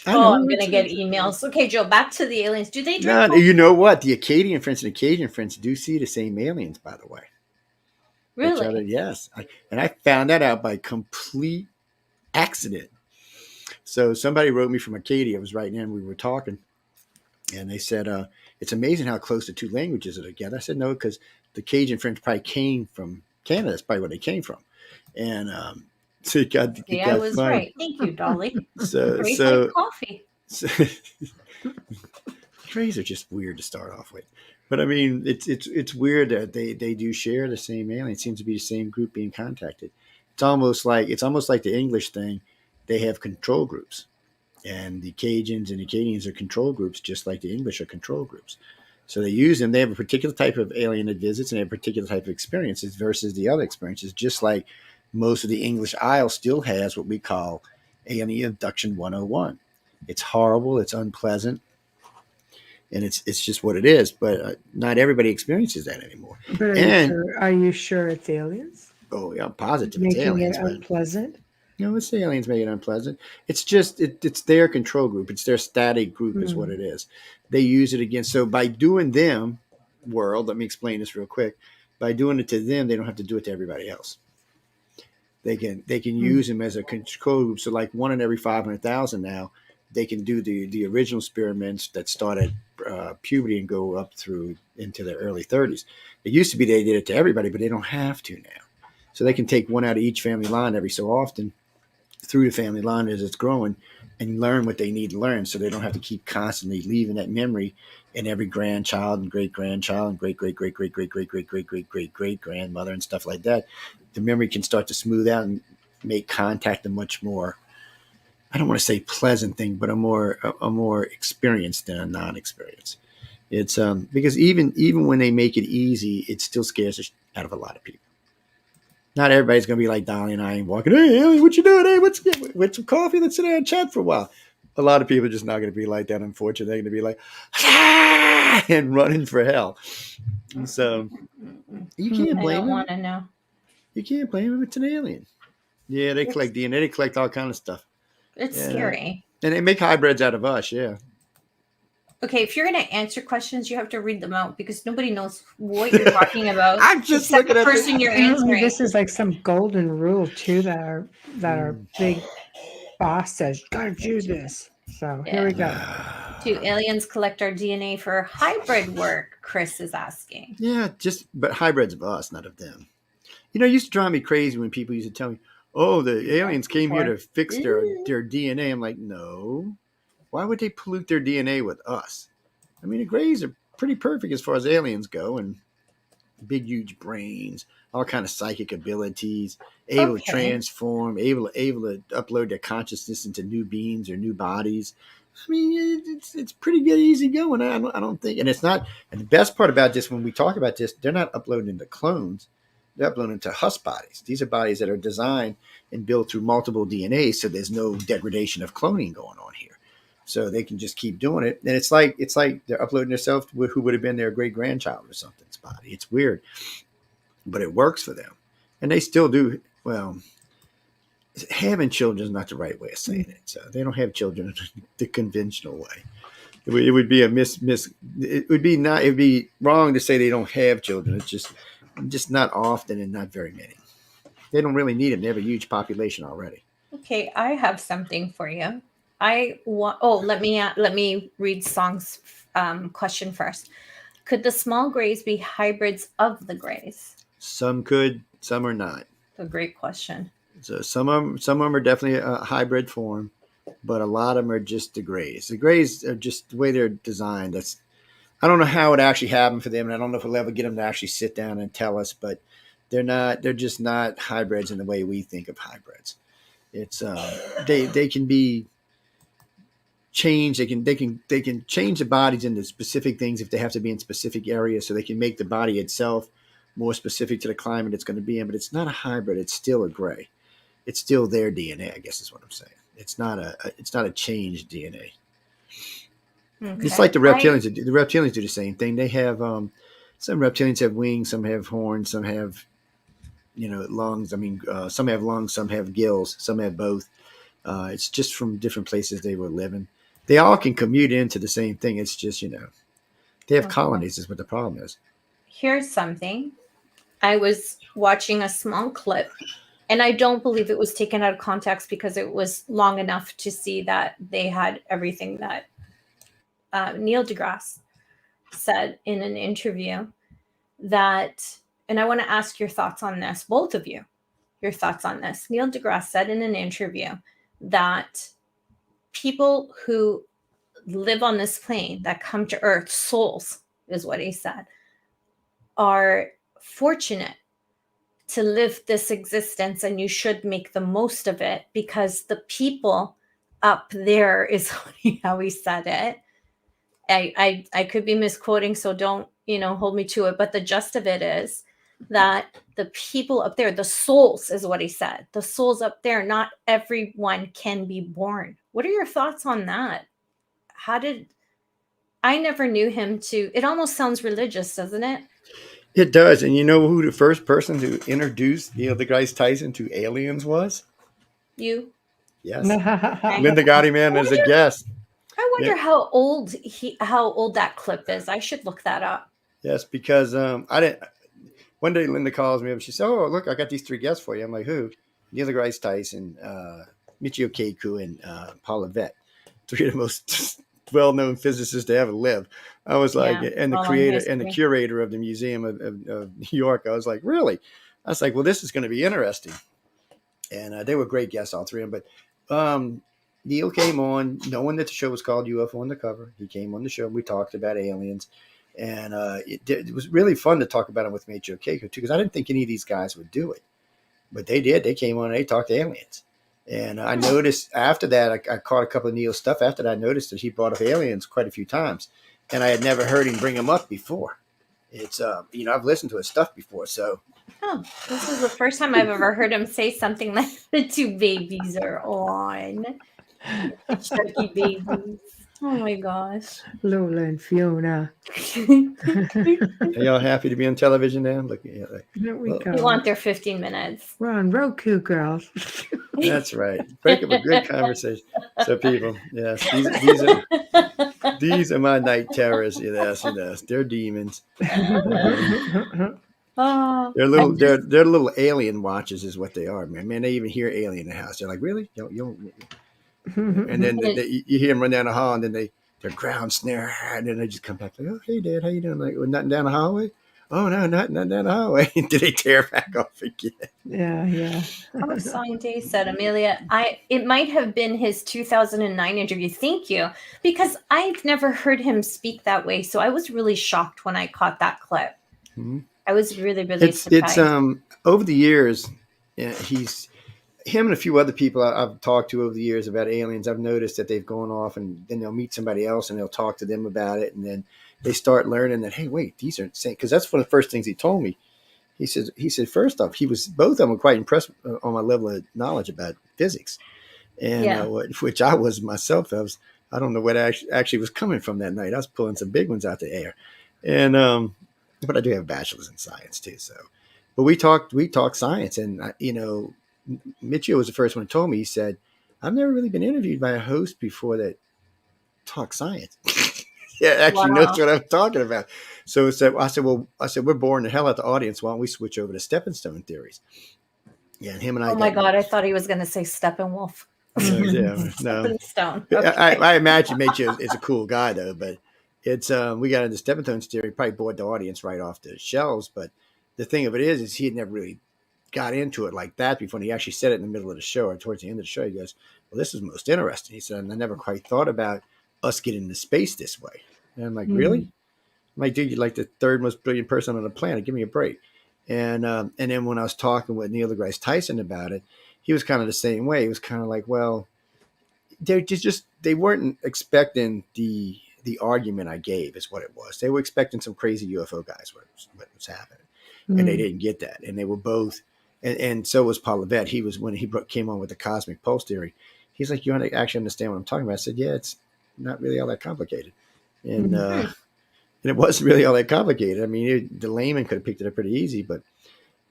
I'm going to get emails. Okay, Joe, back to the aliens. Do they drink No, you know what? The Acadian French and Acadian French do see the same aliens, by the way. Really? Yes. I found that out by complete accident. So somebody wrote me from Acadia. It was right then we were talking. And they said, it's amazing how close the two languages are together. I said, no, because the Cajun French probably came from Canada. That's probably where they came from. And So you See, I got was funny. right. Thank you, Dolly. So Grays like so, coffee. so Grays are just weird to start off with. But I mean, it's weird that they do share the same alien. It seems to be the same group being contacted. It's almost like the English thing. They have control groups, and the Cajuns and Acadians are control groups, just like the English are control groups. So they use them. They have a particular type of alien that visits, and they have a particular type of experiences versus the other experiences. Just like most of the English Isle still has what we call alien abduction 101. It's horrible. It's unpleasant, and it's just what it is. But not everybody experiences that anymore. But are you And sure? Are you sure it's aliens oh, yeah, I'm positive it's making it aliens, but unpleasant? no, it's the aliens make it unpleasant. It's just it's their control group. It's their static group is what Hmm. it is. They use it against. So by doing them, world. Let me explain this real quick. By doing it to them, they don't have to do it to everybody else. They can Hmm. use them as a control group. So like one in every 500,000 now, they can do the original experiments that started puberty and go up through into their early 30s. It used to be they did it to everybody, but they don't have to now. So they can take one out of each family line every so often through the family line as it's growing and learn what they need to learn so they don't have to keep constantly leaving that memory in every grandchild and great grandchild and great great great great great great great great great great great grandmother and stuff like that. The memory can start to smooth out and make contact a much more, I don't want to say pleasant thing, but a more experience than a non-experience. It's because even when they make it easy, it still scares the out of a lot of people. Not everybody's gonna be like Dolly and I and walking. Hey, Ellie, what you doing? Hey, what's some coffee? Let's sit down and chat for a while. A lot of people are just not gonna be like that. Unfortunately, they're gonna be like ah! and running for hell. And so you can't I blame don't them. want to know. You can't blame them. It's an alien. Yeah, they It's collect DNA. They collect all kind of stuff. it's Yeah, scary. and they make hybrids out of us. Yeah. Okay, if you're gonna answer questions, you have to read them out because nobody knows what you're talking about I'm just except looking the at person the. you're Apparently, answering. this is like some golden rule too that our Mm. big boss says. You gotta do this. So here Yeah. we go. Do aliens collect our DNA for hybrid work? Chris is asking. Yeah, just but hybrids of us, not of them. You know, it used to drive me crazy when people used to tell me, "Oh, the aliens came here to fix their DNA." I'm like, no. Why would they pollute their DNA with us? I mean, the Greys are pretty perfect as far as aliens go, and big, huge brains, all kind of psychic abilities, able to Okay. transform, able to upload their consciousness into new beings or new bodies. I mean, it's pretty good, easy going. I don't think, and it's not. And the best part about this, when we talk about this, they're not uploading into clones. They're uploading into husk bodies. These are bodies that are designed and built through multiple DNA, so there's no degradation of cloning going on here. So they can just keep doing it, and it's like they're uploading themselves to who would have been their great grandchild or something's body. It's weird, but it works for them, and they still do well. Having children is not the right way of saying it. So they don't have children the conventional way. It would be a miss. It would be not. It would be wrong to say they don't have children. It's just not often and not very many. They don't really need them. They have a huge population already. Okay, I have something for you. I want. Oh, let me read Song's question first. Could the small grays be hybrids of the grays? Some could, some are not. A great question. So some of them are definitely a hybrid form, but a lot of them are just the Greys. The Greys are just the way they're designed. I don't know how it actually happened for them, and I don't know if we'll ever get them to actually sit down and tell us. But they're not. They're just not hybrids in the way we think of hybrids. It's they can be changed. They can change the bodies into specific things if they have to be in specific areas, so they can make the body itself more specific to the climate it's going to be in. But it's not a hybrid. It's still a gray. It's still their DNA, I guess is what I'm saying. It's not a changed DNA. It's Okay. like the reptilians. The reptilians do the same thing. They have some reptilians have wings, some have horns, some have lungs. I mean, some have lungs, some have gills, some have both. It's just from different places they were living. They all can commute into the same thing. It's just they have Okay. colonies. Is what the problem is. Here's something. I was watching a small clip, and I don't believe it was taken out of context because it was long enough to see that they had everything that Neil deGrasse said in an interview. That, and I want to ask your thoughts on this, both of you. your thoughts on this. Neil deGrasse said in an interview that people who live on this plane, that come to Earth, souls is what he said, are fortunate to live this existence, and you should make the most of it, because the people up there is how he said it. I could be misquoting, so don't hold me to it, but the gist of it is that the people up there, the souls is what he said, the souls up there, not everyone can be born. What are your thoughts on that? I never knew him to, it almost sounds religious, doesn't it? It does. And you know who the first person to introduce Neil deGrasse Tyson to aliens was? You? Yes. Linda got him in as a guest. I wonder how old that clip is. I should look that up. Yes, because I didn't. One day Linda calls me up. She said, "Oh, look, I got these 3 guests for you." I'm like, "Who?" Neil deGrasse Tyson, Michio Kaku, and Paul Levesque, 3 of the most well-known physicists to ever live. I was like, and the creator and the curator of the Museum of New York. I was like, really? I was like, well, this is going to be interesting. And they were great guests, all 3 of them. But Neil came on, knowing that the show was called UFO Undercover. He came on the show. We talked about aliens. And it was really fun to talk about it with Michio Kaku, too, because I didn't think any of these guys would do it. But they did. They came on and they talked aliens. And I noticed after that, I caught a couple of Neil's stuff. After that, I noticed that he brought up aliens quite a few times. And I had never heard him bring them up before. It's, I've listened to his stuff before, so. Oh, this is the first time I've ever heard him say something like the 2 babies are on. Chucky babies. Oh my gosh. Lola and Fiona. Are y'all happy to be on television now? Look, There we go. We want their 15 minutes. We're on Roku, girls. That's right. Break up a good conversation. So people, yes, these are my night terrors. Yes, they're demons. They're little alien watches, is what they are, man. Man, they even hear alien in the house. They're like, really? You don't. And then you hear them run down the hall, and then they're ground snare, and then they just come back like, oh, hey, Dad, how you doing? Like, nothing down the hallway? Oh, no, nothing down the hallway. Did they tear back off again? Yeah. Song Day said, Amelia, it might have been his 2009 interview. Thank you, because I've never heard him speak that way. So I was really shocked when I caught that clip. Mm-hmm. I was really, really surprised. It's over the years, him and a few other people I've talked to over the years about aliens. I've noticed that they've gone off and then they'll meet somebody else and they'll talk to them about it. And then they start learning that, hey, wait, these are insane. Because that's one of the first things he told me. He said, first off, both of them were quite impressed on my level of knowledge about physics. And which I was myself. I don't know what actually was coming from that night. I was pulling some big ones out the air. And, but I do have a bachelor's in science too. So, but we talked science, and Michio was the first one who told me. He said, "I've never really been interviewed by a host before that talks science." Actually knows what I'm talking about. So I said, we're boring the hell out of the audience. Why don't we switch over to stepping stone theories? Yeah, and him and I. Oh my God, I thought he was going to say Steppenwolf. No. Stepping stone. Okay. I imagine Michio is a cool guy though, but. It's we got into stepping stones theory, probably bored the audience right off the shelves. But the thing of it is he had never really got into it like that before. And he actually said it in the middle of the show or towards the end of the show. He goes, "Well, this is most interesting." He said, "And I never quite thought about us getting into space this way." And I'm like, "Really?" I'm like, "Dude, you're like the 3rd most brilliant person on the planet. Give me a break." And then when I was talking with Neil deGrasse Tyson about it, he was kind of the same way. He was kind of like, "Well, they weren't expecting the argument I gave is what it was. They were expecting some crazy UFO guys what was happening. And they didn't get that. And they were both, and so was Paul Levesque. He was, when he came on with the cosmic pulse theory, he's like, you actually understand what I'm talking about? I said, yeah, it's not really all that complicated. And it wasn't really all that complicated. I mean, the layman could have picked it up pretty easy, but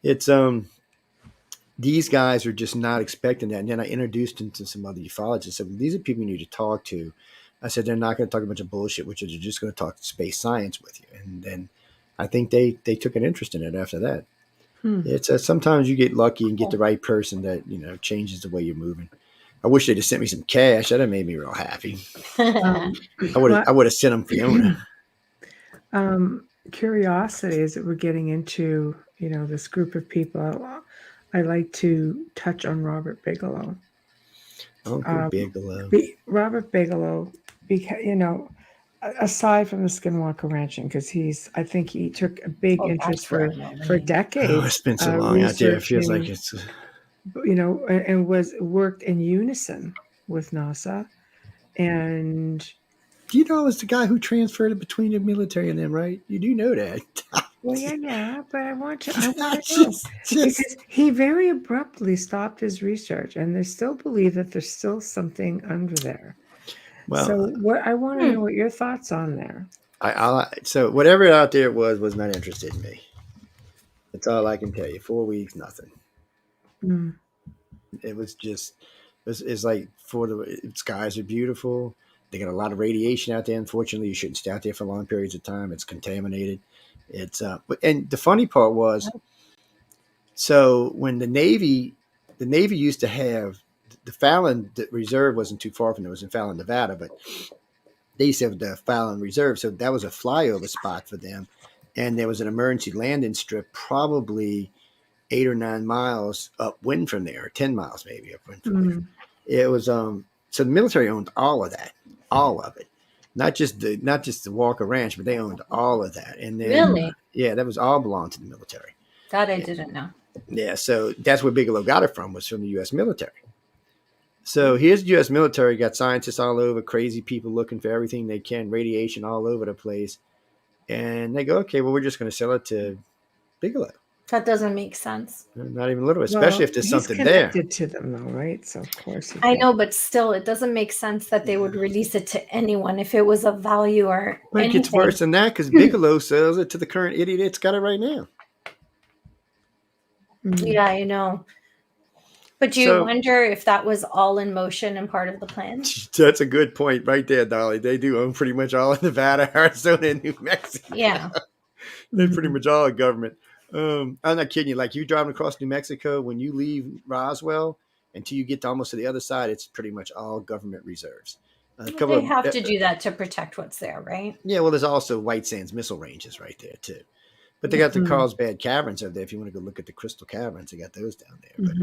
it's, these guys are just not expecting that. And then I introduced him to some other ufologists. I said, these are people you need to talk to. I said, they're not going to talk a bunch of bullshit, which is they're just going to talk space science with you. And then I think they took an interest in it after that. It's sometimes you get lucky and get the right person that, changes the way you're moving. I wish they'd have sent me some cash. That'd have made me real happy. I would have sent them Fiona. Curiosity is that we're getting into, this group of people. I like to touch on Robert Bigelow. Uncle Bigelow. Robert Bigelow, because aside from the Skinwalker Ranching, because I think he took a big interest for decades. Oh, it's been so long out there. It feels like it's, and worked in unison with NASA. And do you know it's the guy who transferred it between the military and them, right? You do know that. well, yeah, but I want to know because he very abruptly stopped his research, and they still believe that there's still something under there. Well, so what I want to know what your thoughts on there. So whatever out there was not interested in me. That's all I can tell you. 4 weeks, nothing. It was just, it's like skies are beautiful. They got a lot of radiation out there. Unfortunately, you shouldn't stay out there for long periods of time. It's contaminated. And the funny part was, so when the Navy used to have the Fallon Reserve wasn't too far from there. It was in Fallon, Nevada, but they used to have the Fallon Reserve. So that was a flyover spot for them. And there was an emergency landing strip, probably 8 or 9 miles upwind from there, or 10 miles maybe upwind from there. It was so the military owned all of that, all of it, not just the Walker Ranch, but they owned all of that. And then, really, yeah, that was all belonged to the military. That I didn't know. Yeah, so that's where Bigelow got it from, was from the U.S. military. So here's the U.S. military, got scientists all over, crazy people looking for everything they can, radiation all over the place, and they go, okay, well, we're just going to sell it to Bigelow. That doesn't make sense. Not even a little, especially if there's something there. He's connected to them, though, right? So of course. I know, but still, it doesn't make sense that they would release it to anyone if it was of value or But it gets worse than that, because Bigelow sells it to the current idiot that's got it right now. Yeah, I know. But do you wonder if that was all in motion and part of the plan? That's a good point right there, Dolly. They do own pretty much all of Nevada, Arizona, and New Mexico. Yeah. They're pretty much all government. I'm not kidding you. Like, you driving across New Mexico, when you leave Roswell until you get to almost to the other side, it's pretty much all government reserves. They have to do that to protect what's there, right? Yeah, well, there's also White Sands missile ranges right there, too. But they got the Carlsbad Caverns out there. If you want to go look at the Crystal Caverns, they got those down there. But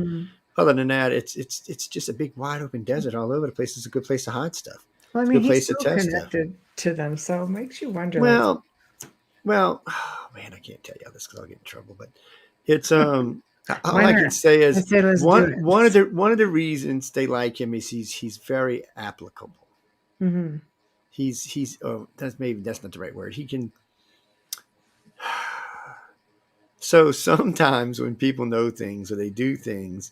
other than that, it's just a big wide open desert all over the place. It's a good place to hide stuff. Well, I mean, he's still connected to them, so it makes you wonder. Well, oh, man, I can't tell you all this because I'll get in trouble. But it's all I can say is one of the reasons they like him is he's very applicable. He's that's not the right word. He can. So sometimes when people know things or they do things,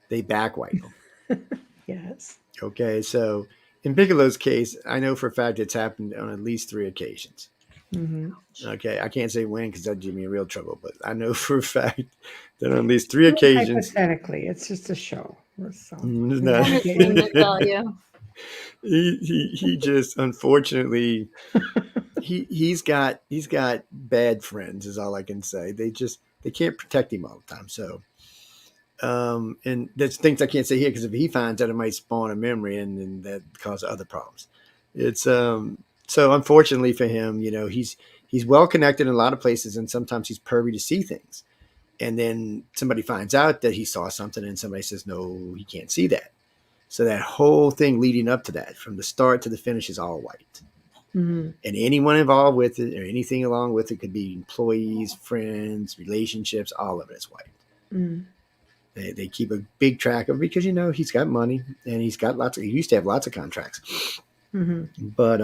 they backwipe them. Yes. Okay. So in Bigelow's case, I know for a fact it's happened on at least 3 occasions. Okay. I can't say when because that'd give me real trouble, but I know for a fact that on at least 3 occasions. Hypothetically, it's just a show. So. He just, unfortunately, he's got bad friends is all I can say. They can't protect him all the time. So, and there's things I can't say here because if he finds out, it might spawn a memory and then that cause other problems. It's so unfortunately for him, he's well connected in a lot of places, and sometimes he's privy to see things, and then somebody finds out that he saw something, and somebody says no, he can't see that. So that whole thing leading up to that, from the start to the finish, is all white. And anyone involved with it or anything along with it could be employees, friends, relationships, all of it is white. They keep a big track of it because, he's got money and he used to have lots of contracts. But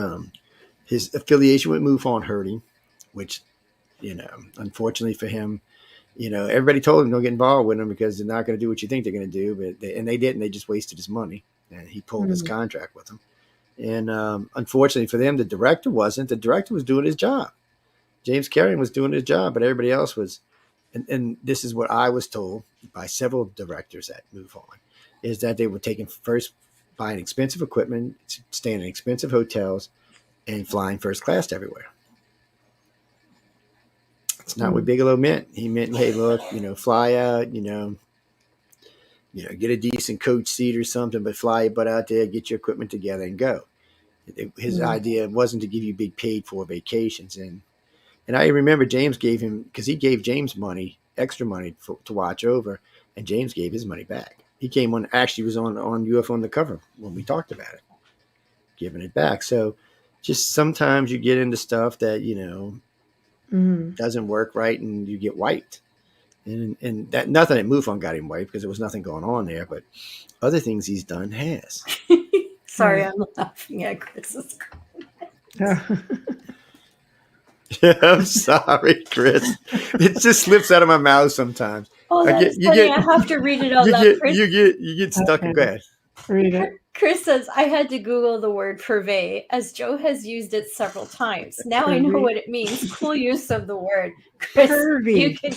his affiliation with MUFON hurt him, which, unfortunately for him, everybody told him don't get involved with them because they're not going to do what you think they're going to do. But they didn't. They just wasted his money, and he pulled his contract with them. And unfortunately for them, the director wasn't. The director was doing his job. James Carrion was doing his job, but everybody else was. And this is what I was told by several directors at MUFON, is that they were buying expensive equipment, staying in expensive hotels, and flying first class everywhere. It's not what Bigelow meant. He meant, hey, look, fly out, get a decent coach seat or something, but fly your butt out there, get your equipment together, and go. His idea wasn't to give you big paid for vacations. And I remember James gave him, because he gave James extra money to watch over. And James gave his money back. He came on, actually was on UFO Undercover when we talked about it, giving it back. So just sometimes you get into stuff that, doesn't work right and you get wiped. And that nothing at MUFON got him wiped because there was nothing going on there, but other things he's done has. Sorry, I'm laughing at Chris's. I'm sorry, Chris. It just slips out of my mouth sometimes. Oh, that's funny. I have to read it out loud. You get stuck in bed. Read it. Chris says, I had to Google the word purvey as Joe has used it several times. Now I know what it means. Cool use of the word. Chris, you can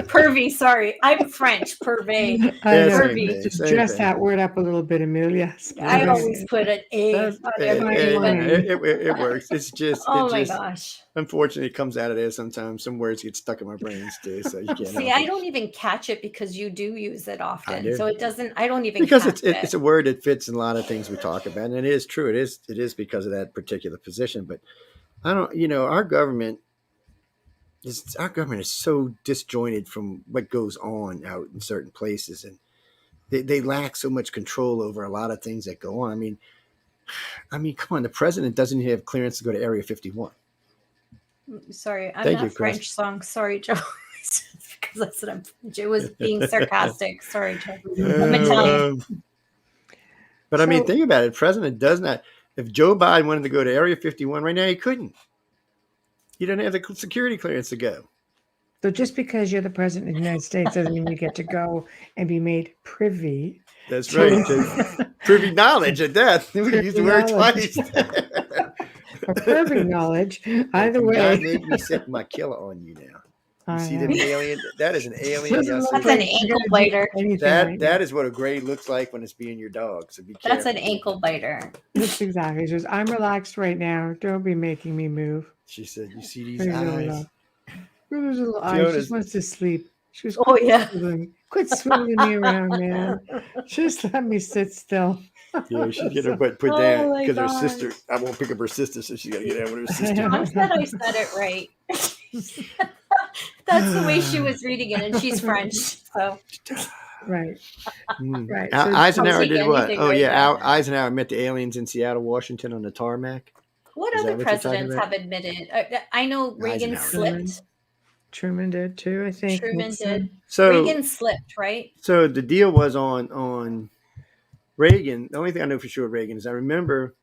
pervy, sorry. I'm French, purvey. Pervy. Just dress that word up a little bit, Amelia. I always put an A on everything. It works. It's just my gosh. Unfortunately, it comes out of there sometimes. Some words get stuck in my brains too, so you can't. See, I don't even catch it because you do use it often. So it doesn't. I don't even because catch it's a word that fits in a lot of things we talk about, and it is true. It is because of that particular position. But I don't. Our government is so disjointed from what goes on out in certain places, and they lack so much control over a lot of things that go on. I mean, come on. The president doesn't have clearance to go to Area 51. Sorry, I'm not French song. Sorry, Joe. Because I said I'm French. It was being sarcastic. Sorry, Joe. I'm Italian. But I mean, think about it. The president does not. If Joe Biden wanted to go to Area 51 right now, he couldn't. He doesn't have the security clearance to go. So just because you're the president of the United States doesn't mean you get to go and be made privy. That's right. Privy knowledge at that. We use the word twice. Or privy knowledge. Either way. God made me set my killer on you now. You see the alien? That is an alien. That's an ankle biter. That is what a gray looks like when it's being your dog. So be careful. That's an ankle biter. That's exactly. She says, I'm relaxed right now. Don't be making me move. She said, you see these eyes? Those little eyes. She just wants to sleep. She was quit swinging me around, man. Just let me sit still. Yeah, she get her butt put down because her sister. I won't pick up her sister, so she got to get down with her sister. I'm glad I said it right. That's the way she was reading it, and she's French, so. Right. Right. Eisenhower did what? Oh, yeah. Eisenhower met the aliens in Seattle, Washington on the tarmac. What other presidents have admitted? I know Reagan slipped. Truman did too, I think. Truman did. So Reagan slipped, right? So the deal was on Reagan. The only thing I know for sure Reagan is I remember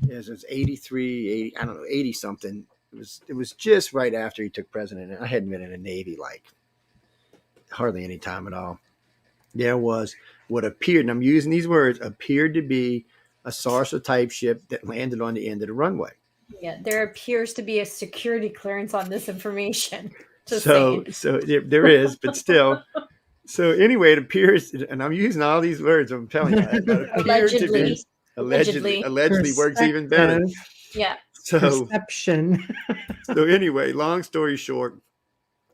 it was 83, 80, I don't know, 80 something. It was just right after he took president. And I hadn't been in the Navy like hardly any time at all. There was what appeared, and I'm using these words, appeared to be a saucer type ship that landed on the end of the runway. Yeah, there appears to be a security clearance on this information. So there is, but still. So anyway, it appears, and I'm using all these words. I'm telling you, allegedly works even better. Yeah. So perception. So anyway, long story short,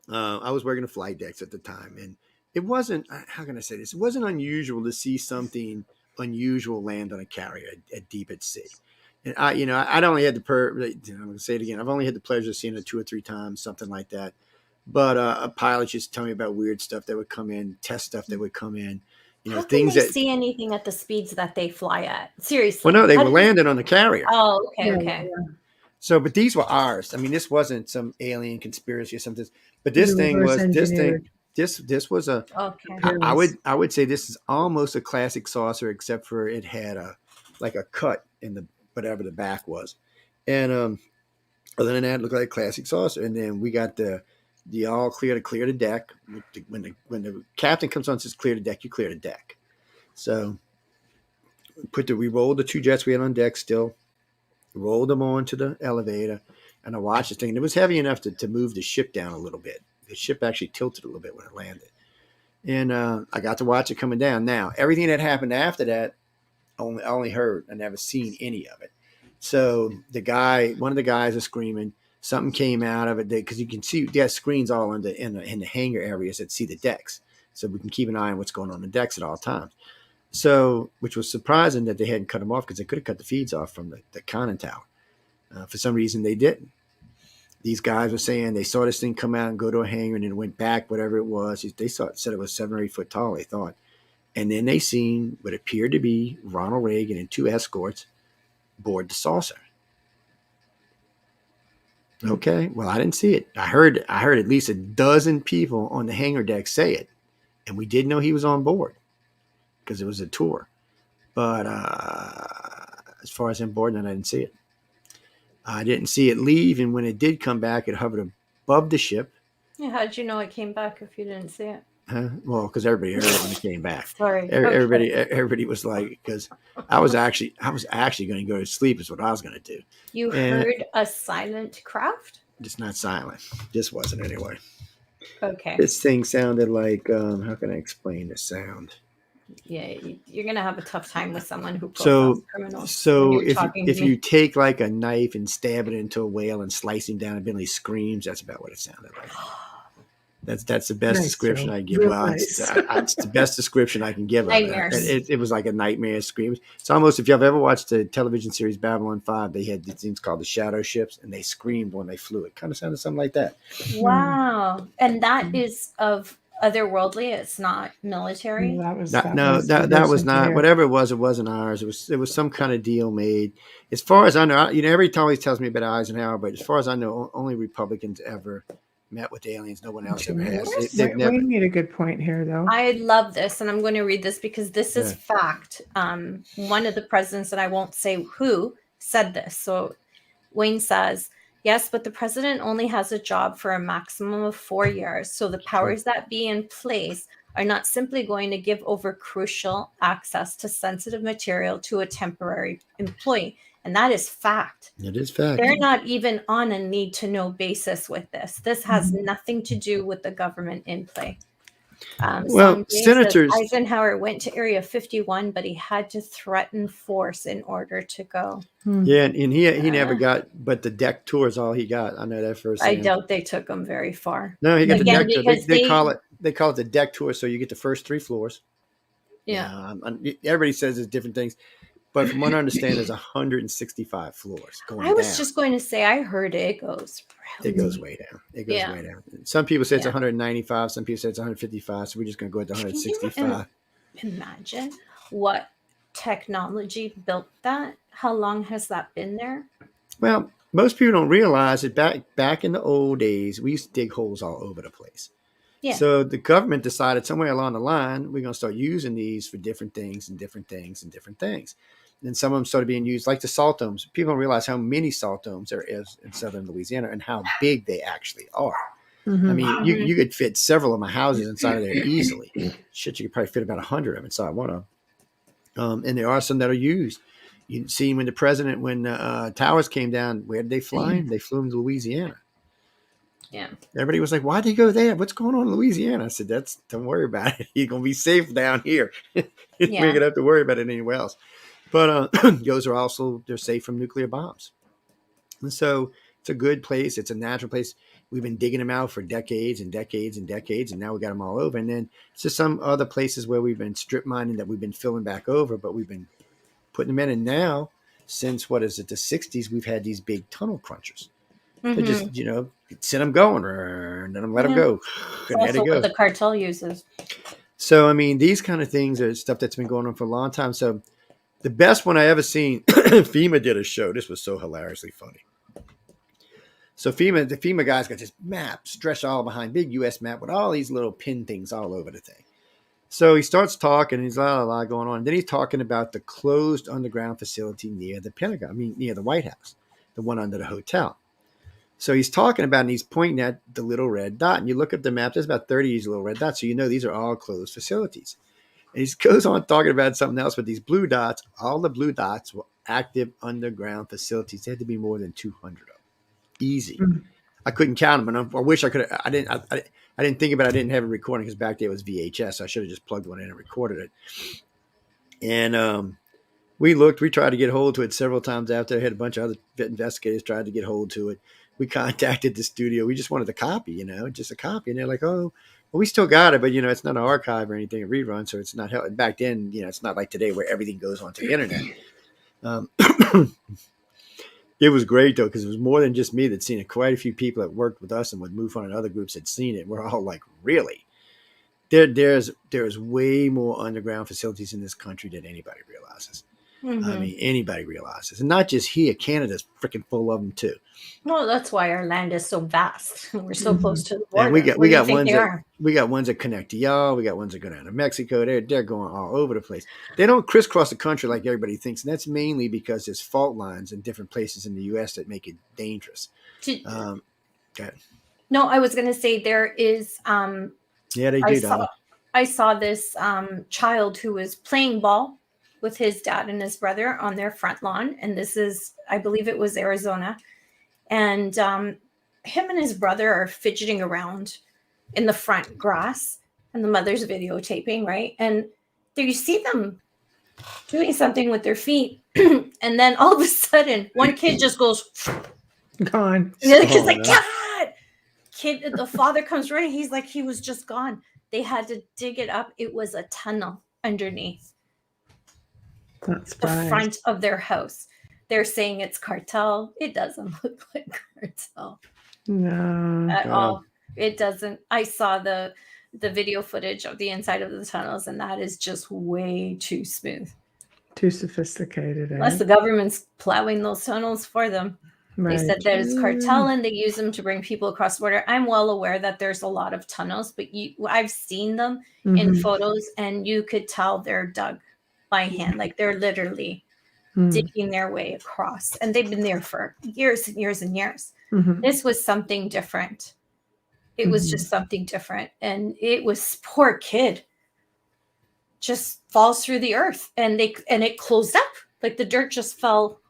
I was working the flight decks at the time, and it wasn't. How can I say this? It wasn't unusual to see something unusual land on a carrier deep at sea. And I'd only had I'm going to say it again. I've only had the pleasure of seeing it 2 or 3 times, something like that. But a pilot used to tell me about weird stuff that would come in, test stuff that would come in. How things can they see anything at the speeds that they fly at? Seriously. Well, no, they were landing on the carrier. Oh, okay. Yeah. So, but these were ours. I mean, this wasn't some alien conspiracy or something. But this thing was this was a. Okay. I would say this is almost a classic saucer, except for it had a cut in the whatever the back was, and other than that, it looked like a classic saucer. And then we got the all clear to clear the deck. When the captain comes on and says clear the deck, you clear the deck. So we rolled the 2 jets we had on deck still, rolled them onto the elevator, and I watched the thing. And it was heavy enough to move the ship down a little bit. The ship actually tilted a little bit when it landed. And I got to watch it coming down. Now, everything that happened after that, I only heard. I never seen any of it. So one of the guys is screaming. Something came out of it because you can see there's screens all in the hangar areas that see the decks, so we can keep an eye on what's going on the decks at all times. So, which was surprising that they hadn't cut them off because they could have cut the feeds off from the conning tower. For some reason, they didn't. These guys were saying they saw this thing come out and go to a hangar and then it went back, whatever it was. They said it was 7 or 8 foot tall, they thought. And then they seen what appeared to be Ronald Reagan and 2 escorts board the saucer. Okay, well, I didn't see it. I heard at least a dozen people on the hangar deck say it, and we did know he was on board because it was a tour. But as far as him boarding, I didn't see it. I didn't see it leave, and when it did come back, it hovered above the ship. Yeah, how did you know it came back if you didn't see it? Well, because everybody heard it when it came back. Sorry, everybody was like, because I was actually going to go to sleep is what I was going to do. You heard a silent craft? Just not silent. Just wasn't anyway. Okay. This thing sounded like, how can I explain the sound? Yeah, you're going to have a tough time with someone who profiles criminals. So if you take like a knife and stab it into a whale and slice him down and Billy screams, that's about what it sounded like. That's the best description I can give. Well, it's the best description I can give. Nightmares. It was like a nightmare scream. It's almost, if you've ever watched the television series Babylon 5, they had these things called the shadow ships, and they screamed when they flew. It kind of sounded something like that. Wow. And that is of otherworldly. It's not military. That was not. Whatever it wasn't ours. It was some kind of deal made. As far as I know, every time he tells me about Eisenhower, but as far as I know, only Republicans ever met with aliens. No one else ever has. We made a good point here, though. I love this, and I'm going to read this because this is fact. One of the presidents, and I won't say who, said this. So Wayne says, yes, but the president only has a job for a maximum of 4 years. So the powers that be in place are not simply going to give over crucial access to sensitive material to a temporary employee. And that is fact. It is fact. They're not even on a need-to-know basis with this. This has nothing to do with the government in play. Well, senators. Eisenhower went to Area 51, but he had to threaten force in order to go. Yeah, and he never got, but the deck tour is all he got. I know that first. I doubt they took him very far. No, he got the deck tour. They call it the deck tour, so you get the first 3 floors. Yeah. Everybody says there's different things. But from what I understand, there's 165 floors going down. I was just going to say, I heard it goes really. It goes way down. It goes way down. Some people say it's 195. Some people say it's 155. So we're just going to go with the 165. Imagine what technology built that. How long has that been there? Well, most people don't realize that back in the old days, we used to dig holes all over the place. Yeah. So the government decided somewhere along the line, we're going to start using these for different things and different things and different things. And some of them started being used, like the salt domes. People don't realize how many salt domes there is in southern Louisiana and how big they actually are. I mean, you could fit several of my houses inside of there easily. Shit, you could probably fit about 100 of them inside one of them. And there are some that are used. You see when the towers came down, where did they fly? They flew them to Louisiana. Yeah. Everybody was like, why'd they go there? What's going on in Louisiana? I said, don't worry about it. You're going to be safe down here. You're going to have to worry about it anywhere else. But those are also, they're safe from nuclear bombs. And so it's a good place. It's a natural place. We've been digging them out for decades and decades and decades, and now we got them all over. And then it's just some other places where we've been strip mining that we've been filling back over, but we've been putting them in. And now, since, the 60s, we've had these big tunnel crunchers. They just, send them going, and then let them go. It's also what the cartel uses. So, I mean, these kind of things are stuff that's been going on for a long time. So the best one I ever seen, FEMA did a show. This was so hilariously funny. So the FEMA guys got this map stretched all behind, big U.S. map with all these little pin things all over the thing. So he starts talking, he's a lot going on. Then he's talking about the closed underground facility near the Pentagon, near the White House, the one under the hotel. So he's talking about, and he's pointing at the little red dot. And you look at the map, there's about 30 of these little red dots. So these are all closed facilities. And he goes on talking about something else with these blue dots. All the blue dots were active underground facilities. There had to be more than 200 of them. Easy. Mm-hmm. I couldn't count them. And I wish I could. I didn't think about it. I didn't have a recording because back there it was VHS. So I should have just plugged one in and recorded it. And we tried to get hold to it several times after. I had a bunch of other investigators tried to get hold to it. We contacted the studio. We just wanted the copy, just a copy. And they're like, oh, well, we still got it, but, it's not an archive or anything, a rerun. So it's not helping. Back then, it's not like today where everything goes onto the internet. It was great though, because it was more than just me that seen it. Quite a few people that worked with us and with MUFON and other groups had seen it. We're all like, really? There's way more underground facilities in this country than anybody realizes. I mean, anybody realizes, and not just here. Canada's freaking full of them too. Well, that's why our land is so vast. We're so close to the And border. we got think ones they that are? we got ones that connect to y'all. We got ones that go down to Mexico. They're going all over the place. They don't crisscross the country like everybody thinks, and that's mainly because there's fault lines in different places in the U.S. that make it dangerous. To- Go ahead. No, I was going to say there is. Yeah, they I do. saw, I saw this child who was playing ball with his dad and his brother on their front lawn, and this is, I believe it was Arizona, and him and his brother are fidgeting around in the front grass, and the mother's videotaping, right? And there you see them doing something with their feet, and then all of a sudden, one kid just goes, Gone. and the other kid's like, no. "Dad!" The father comes running. He's like, he was just gone. They had to dig it up. It was a tunnel underneath Not the surprised. front of their house. They're saying it's cartel. It doesn't look like cartel No. at all. It doesn't. I saw the video footage of the inside of the tunnels, and that is just way too smooth. Too sophisticated. Unless the government's plowing those tunnels for them. They Right. said there's cartel and they use them to bring people across the border. I'm well aware that there's a lot of tunnels, but I've seen them in Mhm. photos, and you could tell they're dug by hand. Like they're literally Mm. digging their way across, and they've been there for years and years and years. Mhm. This was something different. It was just something different, and it was poor kid just falls through the earth, and it closed up. Like the dirt just fell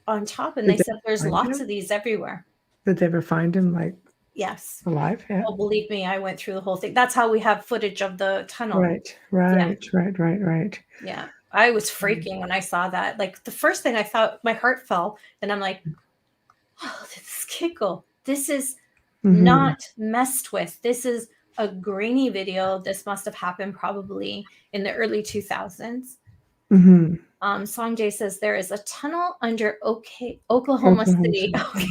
on top, and Did they they said there's find lots him? of these everywhere. Did they ever find him like Yes. alive? Yeah. Oh, believe me, I went through the whole thing. That's how we have footage of the tunnel. Right. Yeah. I was freaking when I saw that. Like the first thing I thought, my heart fell, and I'm like, oh, this is Kiko. This is not messed with. This is a grainy video. This must have happened probably in the early 2000s. Mm-hmm. Sanjay says there is a tunnel under Oklahoma City. City. Okay.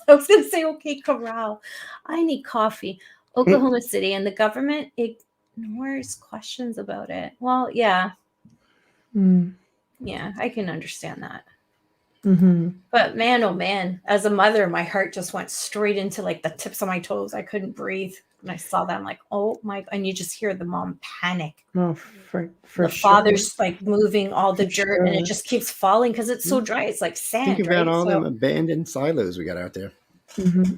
I was going to say, okay, Corral. I need coffee. Oklahoma City, and the government ignores questions about it. Well, yeah. Mm. Yeah, I can understand that. Mm-hmm. But man, oh man, as a mother, my heart just went straight into like the tips of my toes. I couldn't breathe. When I saw that, I'm like, oh my, and you just hear the mom panic. Oh, for the sure. father's like moving all the For dirt, and it sure. just keeps falling because it's so dry. It's like sand. Think about right? all So- them abandoned silos we got out there. Mm-hmm.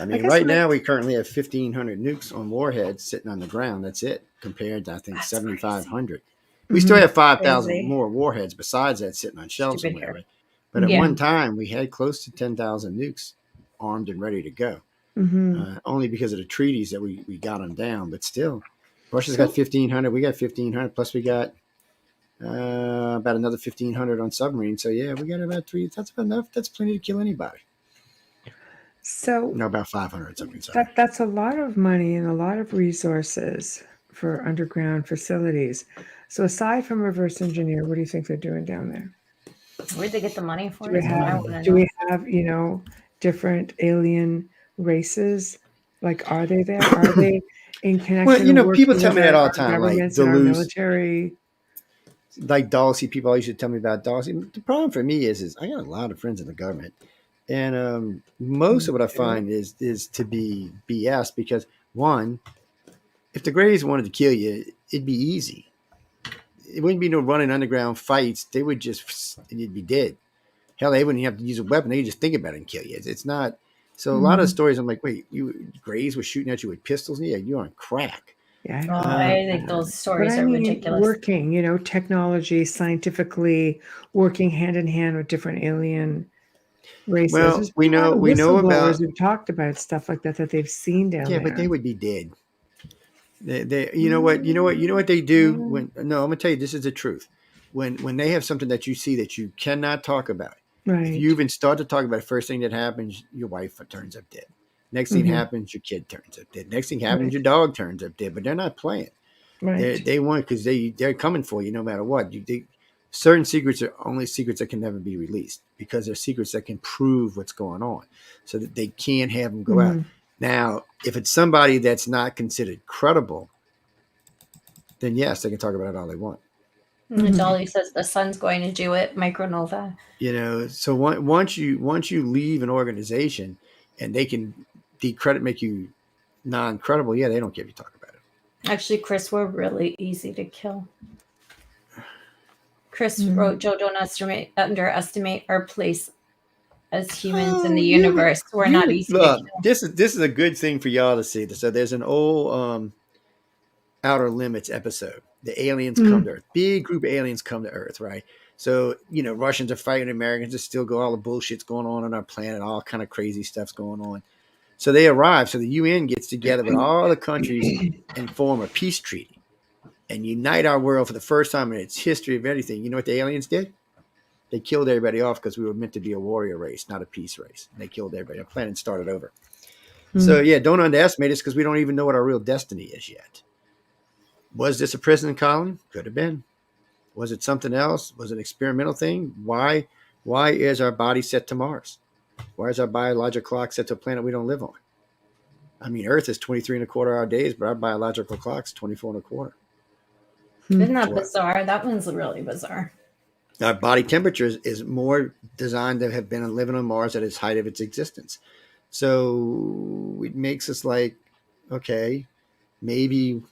I mean, guess right when I- now we currently have 1,500 nukes on warheads sitting on the ground. That's it, compared to I think That's 7,500. We still Mhm. have 5,000 Crazy. more warheads besides that sitting on shelves Stupid somewhere. hair. Right? But at Yeah. one time, we had close to 10,000 nukes armed and ready to go. Mm-hmm. Only because of the treaties that we got them down. But still, Russia's So- got 1,500. We got 1,500. Plus, we got about another 1,500 on submarines. So, yeah, we got about 3. That's about enough. That's plenty to kill anybody. So No, about 500 submarines. Sorry. that's a lot of money and a lot of resources for underground facilities. So aside from reverse engineer, what do you think they're doing down there? Where'd they get the money for Do we it? That's what I have wanna do know. we have different alien races? Like, are they there? Are they in connection? Well, people working tell with me that all our the time, like governments and our Duluth. military. Like Dawsey, people always used to tell me about Dawsey. The problem for me is I got a lot of friends in the government, and most of what I find is to be BS because one, if the Greys wanted to kill you, it'd be easy. It wouldn't be no running underground fights. They would you'd be dead. Hell, they wouldn't have to use a weapon. They could just think about it and kill you. It's not. So a lot of stories, I'm like, wait, you Greys were shooting at you with pistols? Yeah, you're on crack. Yeah. Oh, I think those stories But I are mean, ridiculous. working, technology, scientifically working hand in hand with different alien races. Well, There's we been a lot know of we know about whistleblowers who've talked about stuff like that they've seen down there. but they would be dead. They you know what they do when I'm gonna tell you this is the truth. When they have something that you see that you cannot talk about, right. if you even start to talk about it, first thing that happens, your wife turns up dead. Next thing happens, your kid turns up dead. Next thing happens, your dog turns up dead. But they're not playing. Right. They want because they're coming for you no matter what. Certain secrets are only secrets that can never be released because they're secrets that can prove what's going on, so that they can't have them go out. Now, if it's somebody that's not considered credible, then yes, they can talk about it all they want. Dolly says the sun's going to do it. Micronova. So once you leave an organization and they can make you non-credible, yeah, they don't care if you talk about it. Actually, Chris, we're really easy to kill. Chris wrote, Joe, don't underestimate our place as humans in the universe. We're not easy to kill. This is a good thing for y'all to see. So there's an old Outer Limits episode. The aliens come to Earth. Big group of aliens come to Earth, right? So, Russians are fighting Americans. There's still all the bullshit's going on our planet. All kind of crazy stuff's going on. So they arrive. So the UN gets together with all the countries and form a peace treaty and unite our world for the first time in its history of anything. You know what the aliens did? They killed everybody off because we were meant to be a warrior race, not a peace race. And they killed everybody. Our planet started over. So, yeah, don't underestimate us because we don't even know what our real destiny is yet. Was this a prison colony? Could have been. Was it something else? Was it an experimental thing? Why is our body set to Mars? Why is our biological clock set to a planet we don't live on? I mean, Earth is 23 and a quarter hour days, but our biological clock's 24 and a quarter. Isn't that bizarre? That one's really bizarre. Our body temperature is more designed to have been living on Mars at its height of its existence. So it makes us like, okay, maybe